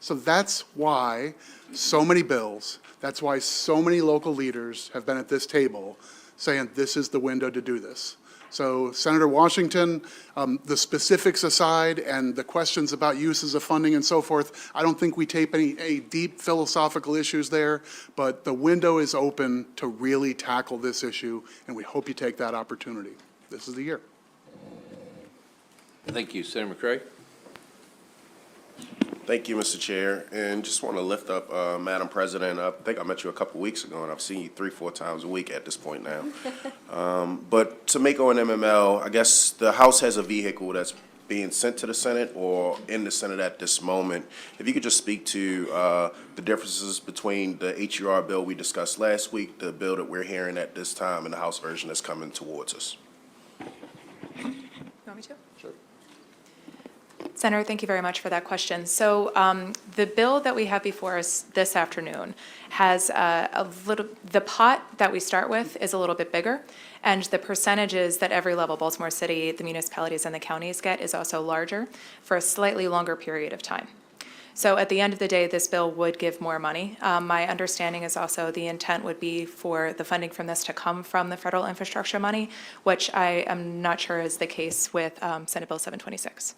So that's why so many bills, that's why so many local leaders have been at this table saying this is the window to do this. So Senator Washington, the specifics aside and the questions about uses of funding and so forth, I don't think we take any deep philosophical issues there, but the window is open to really tackle this issue, and we hope you take that opportunity. This is the year. Thank you. Senator McCray? Thank you, Mr. Chair, and just want to lift up Madam President. I think I met you a couple weeks ago, and I've seen you 3-4 times a week at this point now. But to make on MML, I guess the House has a vehicle that's being sent to the Senate or in the Senate at this moment. If you could just speak to the differences between the HUR bill we discussed last week, the bill that we're hearing at this time, and the House version that's coming towards us. You want me to? Sure. Senator, thank you very much for that question. So the bill that we have before us this afternoon has the pot that we start with is a little bit bigger, and the percentages that every level, Baltimore City, the municipalities, and the counties get is also larger for a slightly longer period of time. So at the end of the day, this bill would give more money. My understanding is also the intent would be for the funding from this to come from the federal infrastructure money, which I am not sure is the case with Senate Bill 726.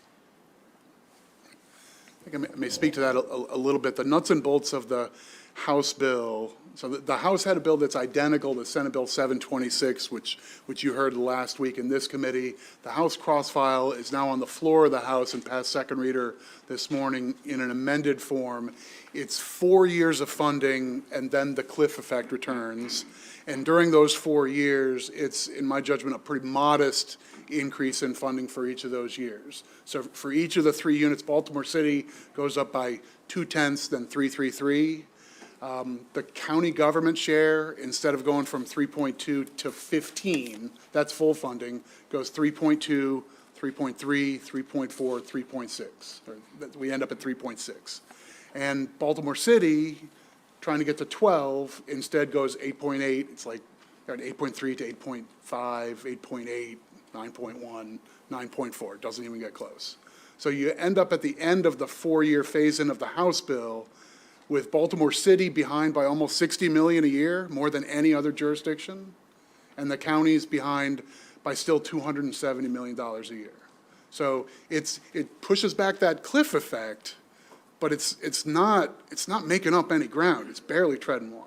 I think I may speak to that a little bit. The nuts and bolts of the House bill, so the House had a bill that's identical to Senate Bill 726, which you heard last week in this committee. The House cross-file is now on the floor of the House and passed second reader this morning in an amended form. It's 4 years of funding, and then the cliff effect returns. And during those 4 years, it's, in my judgment, a pretty modest increase in funding for each of those years. So for each of the 3 units, Baltimore City goes up by 0.2, then 333. The county government share, instead of going from 3.2 to 15, that's full funding, goes 3.2, 3.3, 3.4, 3.6. We end up at 3.6. And Baltimore City, trying to get to 12, instead goes 8.8. It's like 8.3 to 8.5, 8.8, 9.1, 9.4. It doesn't even get close. So you end up at the end of the 4-year phase-in of the House bill with Baltimore City behind by almost $60 million a year, more than any other jurisdiction, and the counties behind by still $270 million a year. So it pushes back that cliff effect, but it's not making up any ground. It's barely treading water.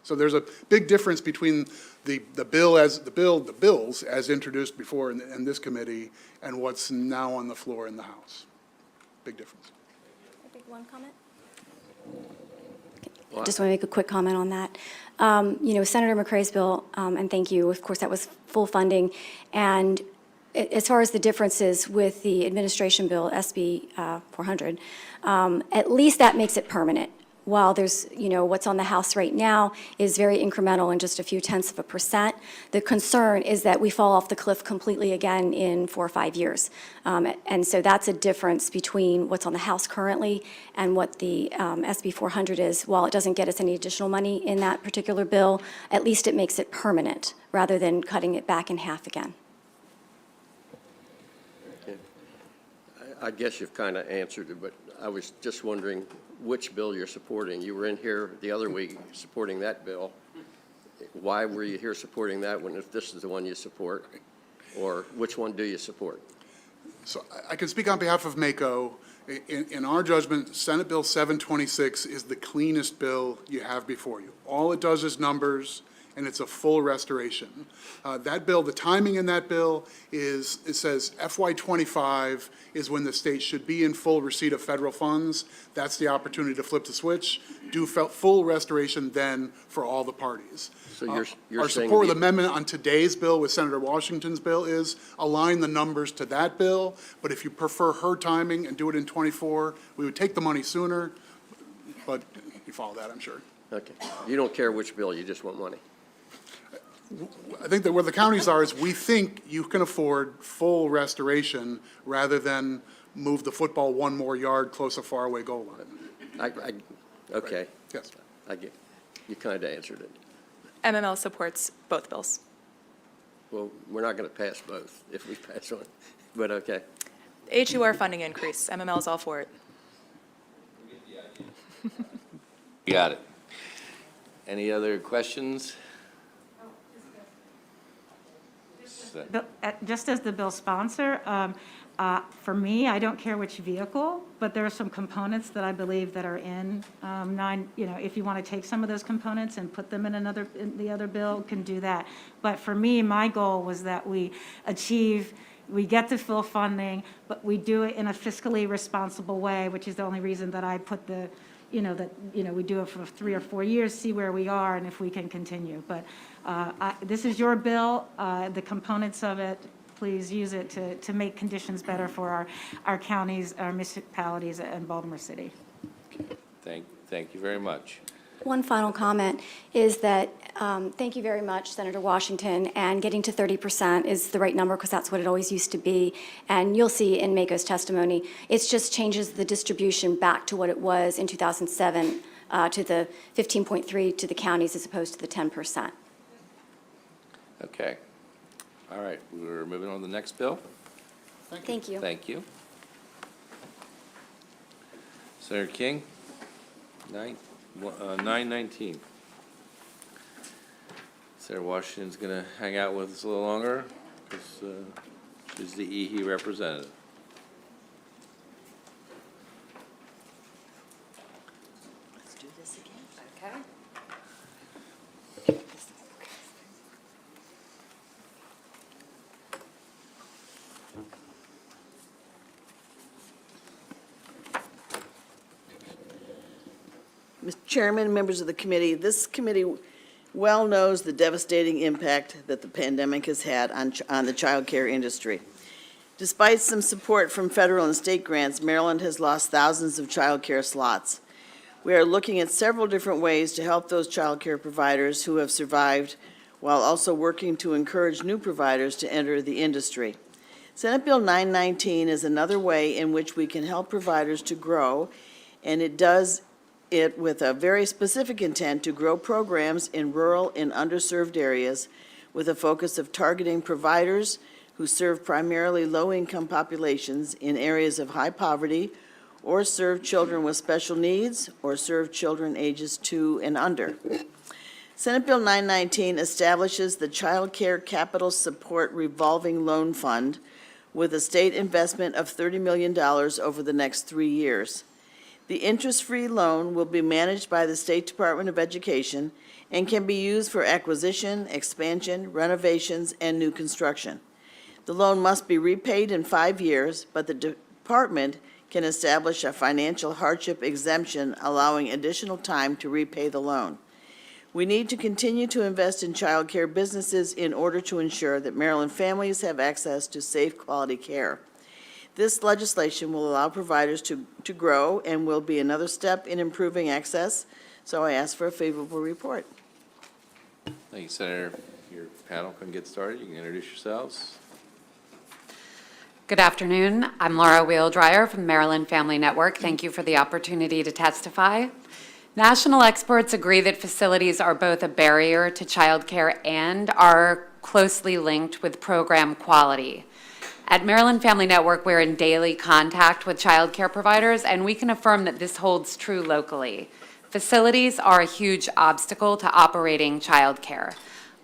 So there's a big difference between the bills as introduced before in this committee and what's now on the floor in the House. Big difference. I think one comment. Just want to make a quick comment on that. Senator McCray's bill, and thank you, of course, that was full funding. And as far as the differences with the administration bill, SB 400, at least that makes it permanent. while there's, what's on the House right now is very incremental and just a few tenths of a percent, the concern is that we fall off the cliff completely again in 4 or 5 years. And so that's a difference between what's on the House currently and what the SB 400 is. While it doesn't get us any additional money in that particular bill, at least it makes it permanent rather than cutting it back in half again. I guess you've kind of answered it, but I was just wondering which bill you're supporting. You were in here the other week supporting that bill. Why were you here supporting that one if this is the one you support? Or which one do you support? So I can speak on behalf of MACO. In our judgment, Senate Bill 726 is the cleanest bill you have before you. All it does is numbers, and it's a full restoration. That bill, the timing in that bill is, it says FY25 is when the state should be in full receipt of federal funds. That's the opportunity to flip the switch, do full restoration then for all the parties. So you're Our saying support of the- the amendment on today's bill with Senator Washington's bill is align the numbers to that bill, but if you prefer her timing and do it in '24, we would take the money sooner, but you follow that, I'm sure. Okay. You don't care which bill, you just want money. I think that where the counties are is we think you can afford full restoration rather than move the football one more yard close a faraway goal line. Okay, Yes. I get, you kind of answered it. MML supports both bills. Well, we're not going to pass both if we pass one, but okay. HUR funding increase, MML is all for it. You got it. Any other questions? Just as the bill sponsor, for me, I don't care which vehicle, but there are some components that I believe that are in if you want to take some of those components and put them in the other bill, can do that. But for me, my goal was that we get the full funding, but we do it in a fiscally responsible way, which is the only reason that I put we do it for 3 or 4 years, see where we are, and if we can continue. But this is your bill, the components of it, please use it to make conditions better for our counties, our municipalities, and Baltimore City. Thank you very much. One final comment is that, thank you very much, Senator Washington, and getting to 30% is the right number because that's what it always used to be. And you'll see in MACO's testimony, it just changes the distribution back to what it was in 2007, to the 15.3 to the counties as opposed to the 10%. Okay. All right, we're moving on to the next bill. Thank you. Thank you. Senator King, 919. Senator Washington's going to hang out with us a little longer because she's the EHE representative. Let's do this again. Okay. Mr. Chairman, members of the committee, this committee well knows the devastating impact that the pandemic has had on the child care industry. Despite some support from federal and state grants, Maryland has lost thousands of child care slots. We are looking at several different ways to help those child care providers who have survived while also working to encourage new providers to enter the industry. Senate Bill 919 is another way in which we can help providers to grow, and it does it with a very specific intent to grow programs in rural and underserved areas with a focus of targeting providers who serve primarily low-income populations in areas of high poverty or serve children with special needs or serve children ages 2 and under. Senate Bill 919 establishes the Child Care Capital Support Revolving Loan Fund with a state investment of $30 million over the next 3 years. The interest-free loan will be managed by the State Department of Education and can be used for acquisition, expansion, renovations, and new construction. The loan must be repaid in 5 years, but the department can establish a financial hardship exemption allowing additional time to repay the loan. We need to continue to invest in child care businesses in order to ensure that Maryland families have access to safe, quality care. This legislation will allow providers to grow and will be another step in improving access, so I ask for a favorable report. Thank you, Senator. Your panel can get started. You can introduce yourselves. Good afternoon. I'm Laura Wheel-Dryer from the Maryland Family Network. Thank you for the opportunity to testify. National experts agree that facilities are both a barrier to childcare and are closely linked with program quality. At Maryland Family Network, we're in daily contact with childcare providers, and we can affirm that this holds true locally. Facilities are a huge obstacle to operating childcare.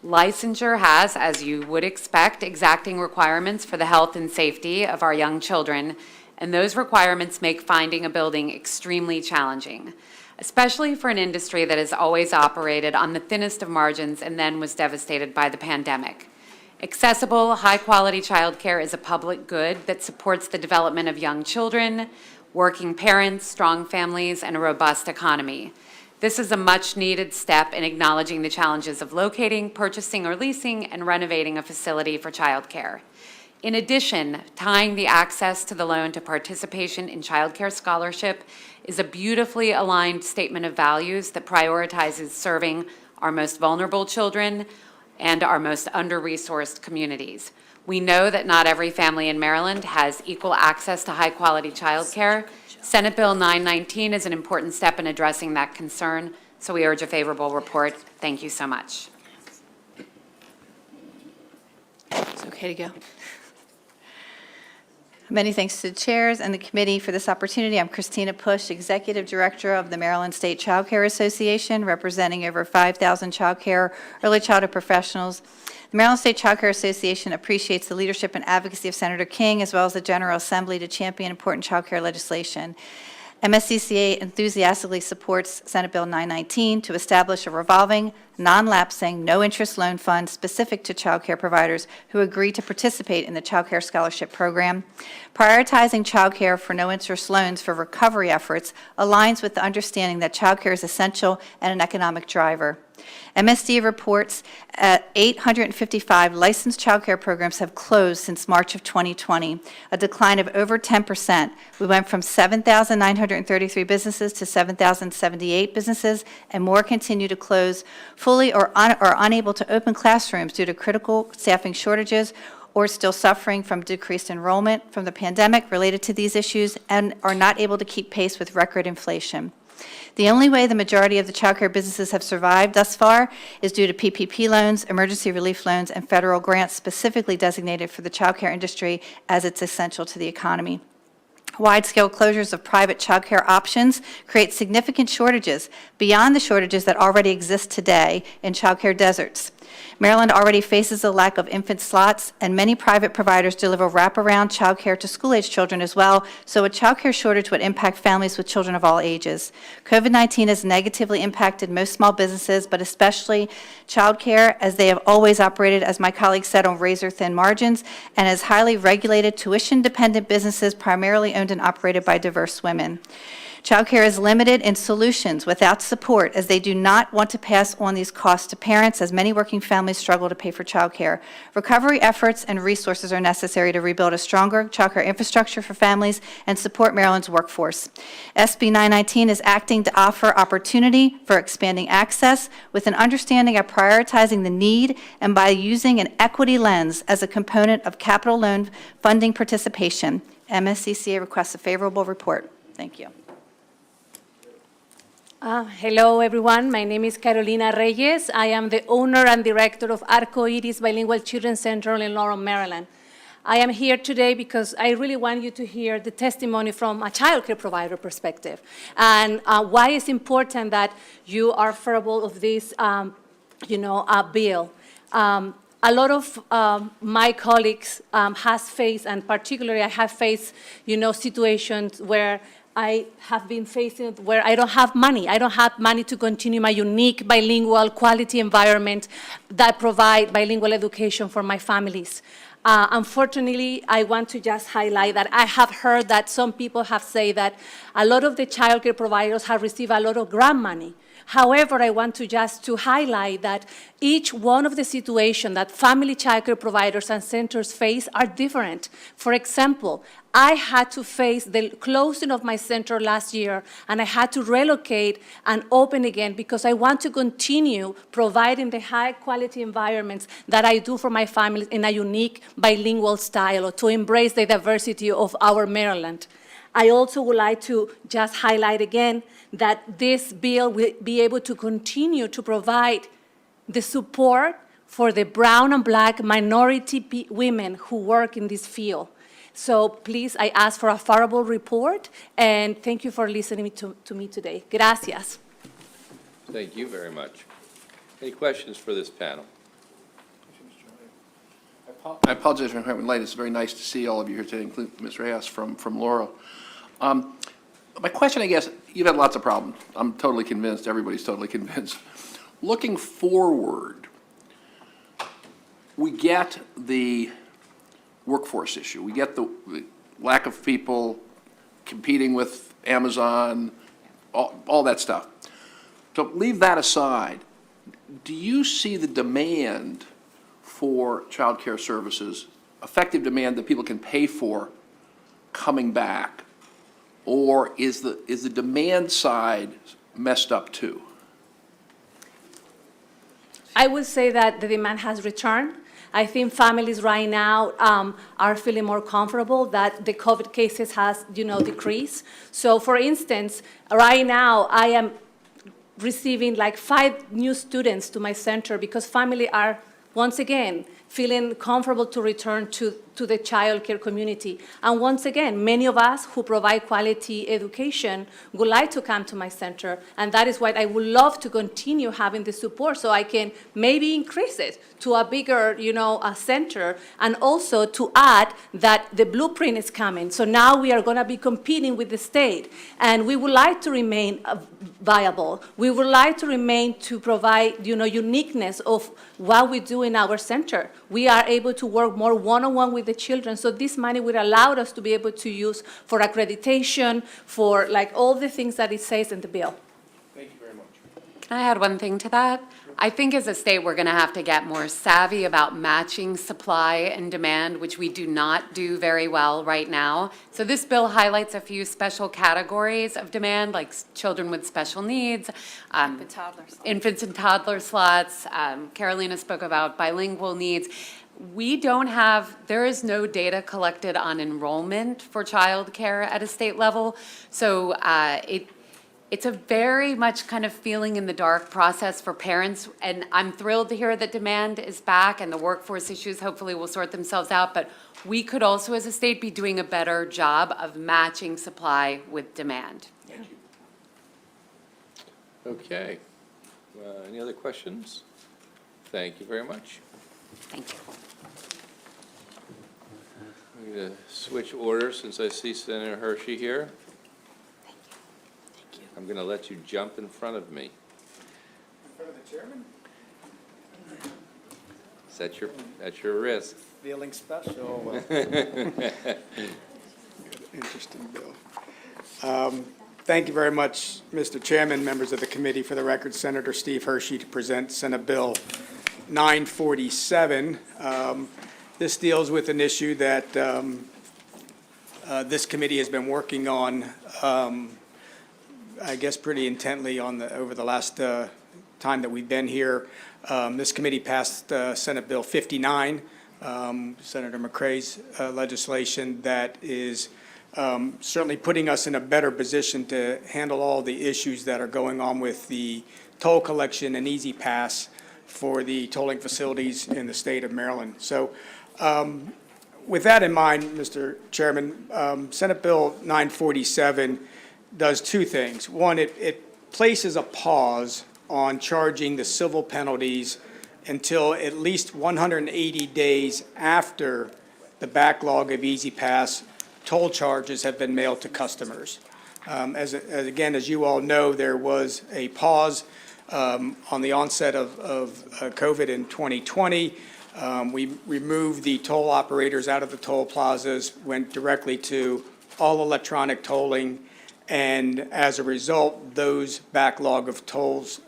Licensure has, as you would expect, exacting requirements for the health and safety of our young children, and those requirements make finding a building extremely challenging, especially for an industry that has always operated on the thinnest of margins and then was devastated by the pandemic. Accessible, high-quality childcare is a public good that supports the development of young children, working parents, strong families, and a robust economy. This is a much-needed step in acknowledging the challenges of locating, purchasing, or leasing and renovating a facility for childcare. In addition, tying the access to the loan to participation in childcare scholarship is a beautifully aligned statement of values that prioritizes serving our most vulnerable children and our most under-resourced communities. We know that not every family in Maryland has equal access to high-quality childcare. Senate Bill 919 is an important step in addressing that concern, so we urge a favorable report. Thank you so much. It's okay to go. Many thanks to the chairs and the committee for this opportunity. I'm Christina Push, Executive Director of the Maryland State Child Care Association, representing over 5,000 child care, early childhood professionals. The Maryland State Child Care Association appreciates the leadership and advocacy of Senator King, as well as the General Assembly, to champion important child care legislation. MSCCA enthusiastically supports Senate Bill 919 to establish a revolving, non-lapsing, no-interest loan fund specific to child care providers who agree to participate in the Child Care Scholarship Program. Prioritizing child care for no-interest loans for recovery efforts aligns with the understanding that child care is essential and an economic driver. MSD reports 855 licensed child care programs have closed since March of 2020, a decline of over 10%. We went from 7,933 businesses to 7,078 businesses, and more continue to close fully or unable to open classrooms due to critical staffing shortages or still suffering from decreased enrollment from the pandemic related to these issues and are not able to keep pace with record inflation. The only way the majority of the child care businesses have survived thus far is due to PPP loans, emergency relief loans, and federal grants specifically designated for the child care industry as it's essential to the economy. Wide-scale closures of private child care options create significant shortages beyond the shortages that already exist today in child care deserts. Maryland already faces a lack of infant slots, and many private providers deliver wraparound child care to school-age children as well, so a child care shortage would impact families with children of all ages. COVID-19 has negatively impacted most small businesses, but especially child care, as they have always operated, as my colleague said, on razor-thin margins, and as highly regulated, tuition-dependent businesses primarily owned and operated by diverse women. Child care is limited in solutions without support, as they do not want to pass on these costs to parents, as many working families struggle to pay for child care. Recovery efforts and resources are necessary to rebuild a stronger child care infrastructure for families and support Maryland's workforce. SB 919 is acting to offer opportunity for expanding access with an understanding of prioritizing the need and by using an equity lens as a component of capital loan funding participation. MSCCA requests a favorable report. Thank you. Hello, everyone. My name is Carolina Reyes. I am the owner and director of Arco Iris Bilingual Children's Center in Laurel, Maryland. I am here today because I really want you to hear the testimony from a child care provider perspective and why it's important that you are favorable of this, bill. A lot of my colleagues has faced, and particularly I have faced, situations where I have been facing where I don't have money. I don't have money to continue my unique bilingual quality environment that provide bilingual education for my families. Unfortunately, I want to just highlight that I have heard that some people have said that a lot of the child care providers have received a lot of grant money, However, I want to just to highlight that each one of the situations that family childcare providers and centers face are different. For example, I had to face the closing of my center last year, and I had to relocate and open again because I want to continue providing the high-quality environments that I do for my families in a unique bilingual style, or to embrace the diversity of our Maryland. I also would like to just highlight again that this bill will be able to continue to provide the support for the brown and black minority women who work in this field. So please, I ask for a favorable report, and thank you for listening to me today. Gracias. Thank you very much. Any questions for this panel? I apologize for having late. It's very nice to see all of you here today, including Ms. Reyes from Laurel. My question, I guess, you've had lots of problems. I'm totally convinced. Everybody's totally convinced. Looking forward, we get the workforce issue. We get the lack of people competing with Amazon, all that stuff. So leave that aside. Do you see the demand for child care services, effective demand that people can pay for, coming back? Or is the demand side messed up too? I would say that the demand has returned. I think families right now are feeling more comfortable that the COVID cases has, decreased. So for instance, right now I am receiving like 5 new students to my center because family are, once again, feeling comfortable to return to the child care community. And once again, many of us who provide quality education would like to come to my center, and that is why I would love to continue having the support so I can maybe increase it to a bigger, a center, and also to add that the blueprint is coming. So now we are gonna be competing with the state, and we would like to remain viable. We would like to remain to provide, uniqueness of what we do in our center. We are able to work more one-on-one with the children, so this money would allow us to be able to use for accreditation, for like all the things that it says in the bill. Thank you very much. Can I add one thing to that? I think as a state, we're going to have to get more savvy about matching supply and demand, which we do not do very well right now. So this bill highlights a few special categories of demand, like children with special needs, infants and toddler slots. Carolina spoke about bilingual needs. We don't have, there is no data collected on enrollment for childcare at a state level. So it's a very much kind of feeling in the dark process for parents, and I'm thrilled to hear that demand is back and the workforce issues hopefully will sort themselves out, but we could also as a state be doing a better job of matching supply with demand. Thank you. Okay. Any other questions? Thank you very much. Thank you. I'm going to switch orders since I see Senator Hershey here. I'm going to let you jump in front of me. In front of the chairman? It's at your risk. Feeling special. Interesting bill. Thank you very much, Mr. Chairman, members of the committee. For the record, Senator Steve Hershey to present Senate Bill 947. This deals with an issue that this committee has been working on, I guess, pretty intently over the last time that we've been here. This committee passed Senate Bill 59, Senator McCrae's legislation that is certainly putting us in a better position to handle all the issues that are going on with the toll collection and Easy Pass for the tolling facilities in the state of Maryland. So with that in mind, Mr. Chairman, Senate Bill 947 does 2 things. One, it places a pause on charging the civil penalties until at least 180 days after the backlog of Easy Pass toll charges have been mailed to customers. As you all know, there was a pause on the onset of COVID in 2020. We removed the toll operators out of the toll plazas, went directly to all electronic tolling, And as a result, those backlog of tolls,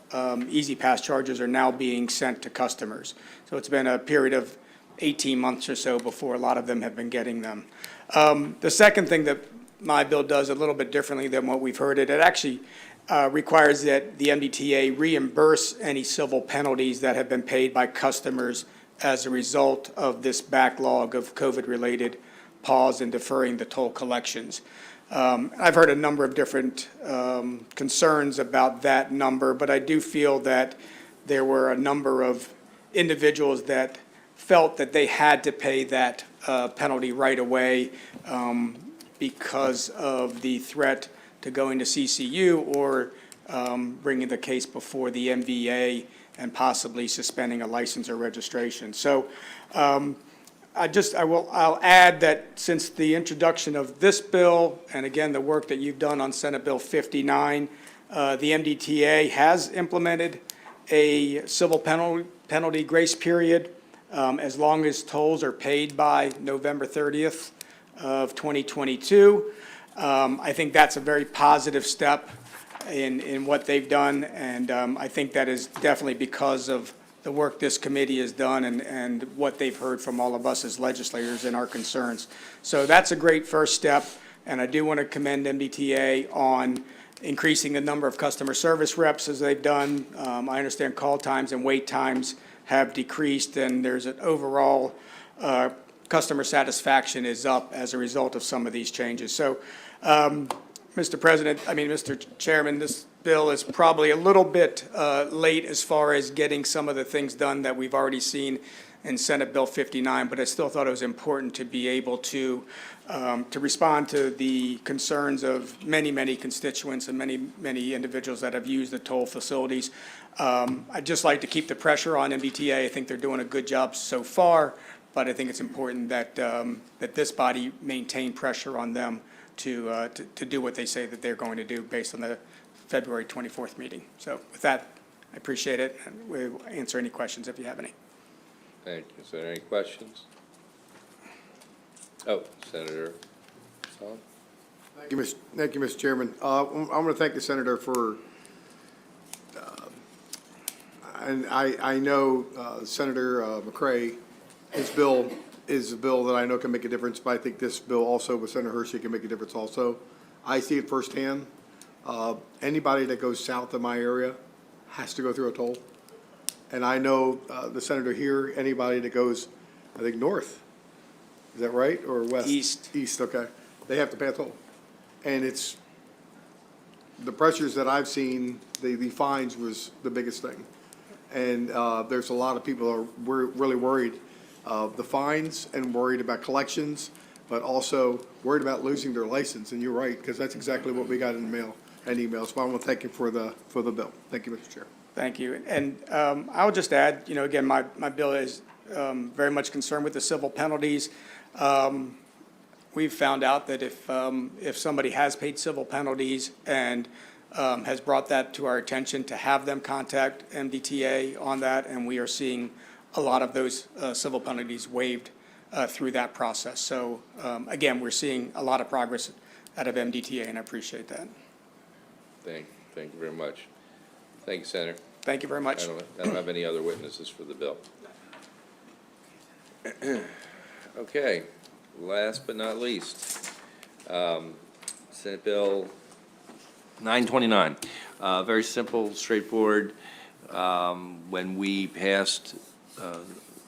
Easy Pass charges are now being sent to customers. So it's been a period of 18 months or so before a lot of them have been getting them. The second thing that my bill does a little bit differently than what we've heard, it actually requires that the MDTA reimburse any civil penalties that have been paid by customers as a result of this backlog of COVID-related pause in deferring the toll collections. I've heard a number of different concerns about that number, but I do feel that there were a number of individuals that felt that they had to pay that penalty right away because of the threat to going to CCU or bringing the case before the MVA and possibly suspending a license or registration. So I'll add that since the introduction of this bill, and again, the work that you've done on Senate Bill 59, the MDTA has implemented a civil penalty grace period as long as tolls are paid by November 30th of 2022. I think that's a very positive step in what they've done, and I think that is definitely because of the work this committee has done and what they've heard from all of us as legislators and our concerns. So that's a great first step, and I do want to commend MDTA on increasing the number of customer service reps as they've done. I understand call times and wait times have decreased, and there's an overall customer satisfaction is up as a result of some of these changes. So, Mr. Chairman, this bill is probably a little bit late as far as getting some of the things done that we've already seen in Senate Bill 59, but I still thought it was important to be able to respond to the concerns of many, many constituents and many, many individuals that have used the toll facilities. I'd just like to keep the pressure on MBTA. I think they're doing a good job so far, but I think it's important that that this body maintain pressure on them to do what they say that they're going to do based on the February 24th meeting. So with that, I appreciate it, and we'll answer any questions if you have any. Thank you. Is there any questions? Oh, Senator Solomon? Thank you, Mr. Chairman. I want to thank the senator for, and I know Senator McCray, his bill is a bill that I know can make a difference, but I think this bill also with Senator Hershey can make a difference also. I see it firsthand. Anybody that goes south of my area has to go through a toll. And I know the senator here, anybody that goes, I think, north, is that right, or west? East. East, okay. They have to pay a toll. And it's, the pressures that I've seen, the fines was the biggest thing. And there's a lot of people are really worried the fines and worried about collections, but also worried about losing their license. And you're right, because that's exactly what we got in the mail and emails. So I want to thank you for the bill. Thank you, Mr. Chair. Thank you. And I would just add, again, my bill is very much concerned with the civil penalties. We've found out that if somebody has paid civil penalties and has brought that to our attention, to have them contact MDTA on that, and we are seeing a lot of those civil penalties waived through that process. So again, we're seeing a lot of progress out of MDTA, and I appreciate that. Thank you very much. Thank you, Senator. Thank you very much. I don't have any other witnesses for the bill. Okay, last but not least, Senate Bill 929. Very simple, straightforward. When we passed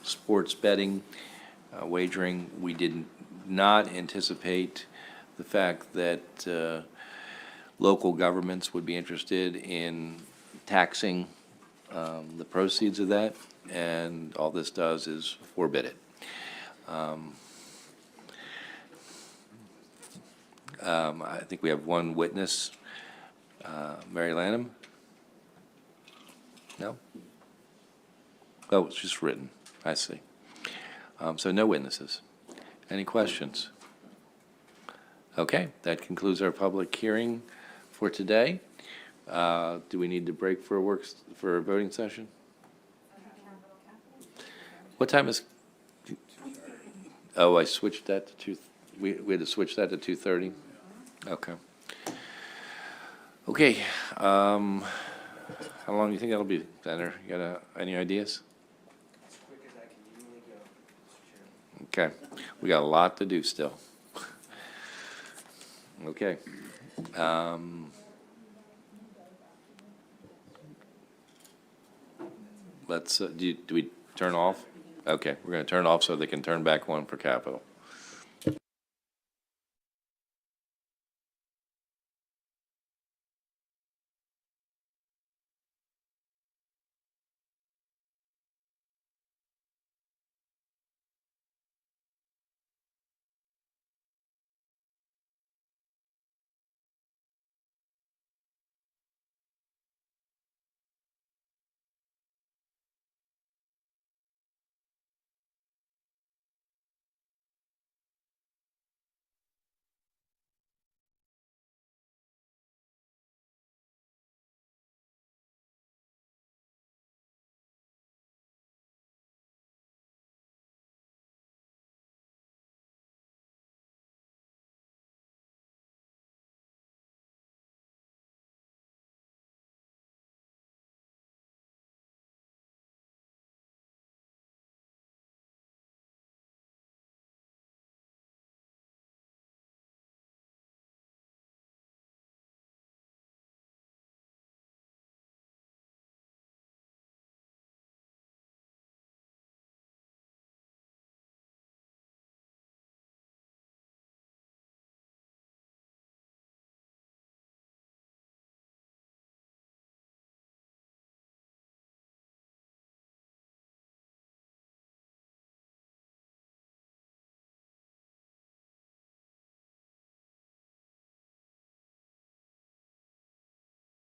sports betting, wagering, we did not anticipate the fact that local governments would be interested in taxing the proceeds of that, and all this does is forbid it. I think we have one witness, Mary Lanham. No? Oh, it's just written. I see. So no witnesses. Any questions? Okay, that concludes our public hearing for today. Do we need to break for a voting session? What time is? Oh, I switched that to 2. We had to switch that to 2:30. Okay. Okay, how long do you think that'll be, Senator? You got any ideas? Okay, we got a lot to do still. Okay. Let's, do we turn off? Okay, we're gonna turn off so they can turn back on for capital.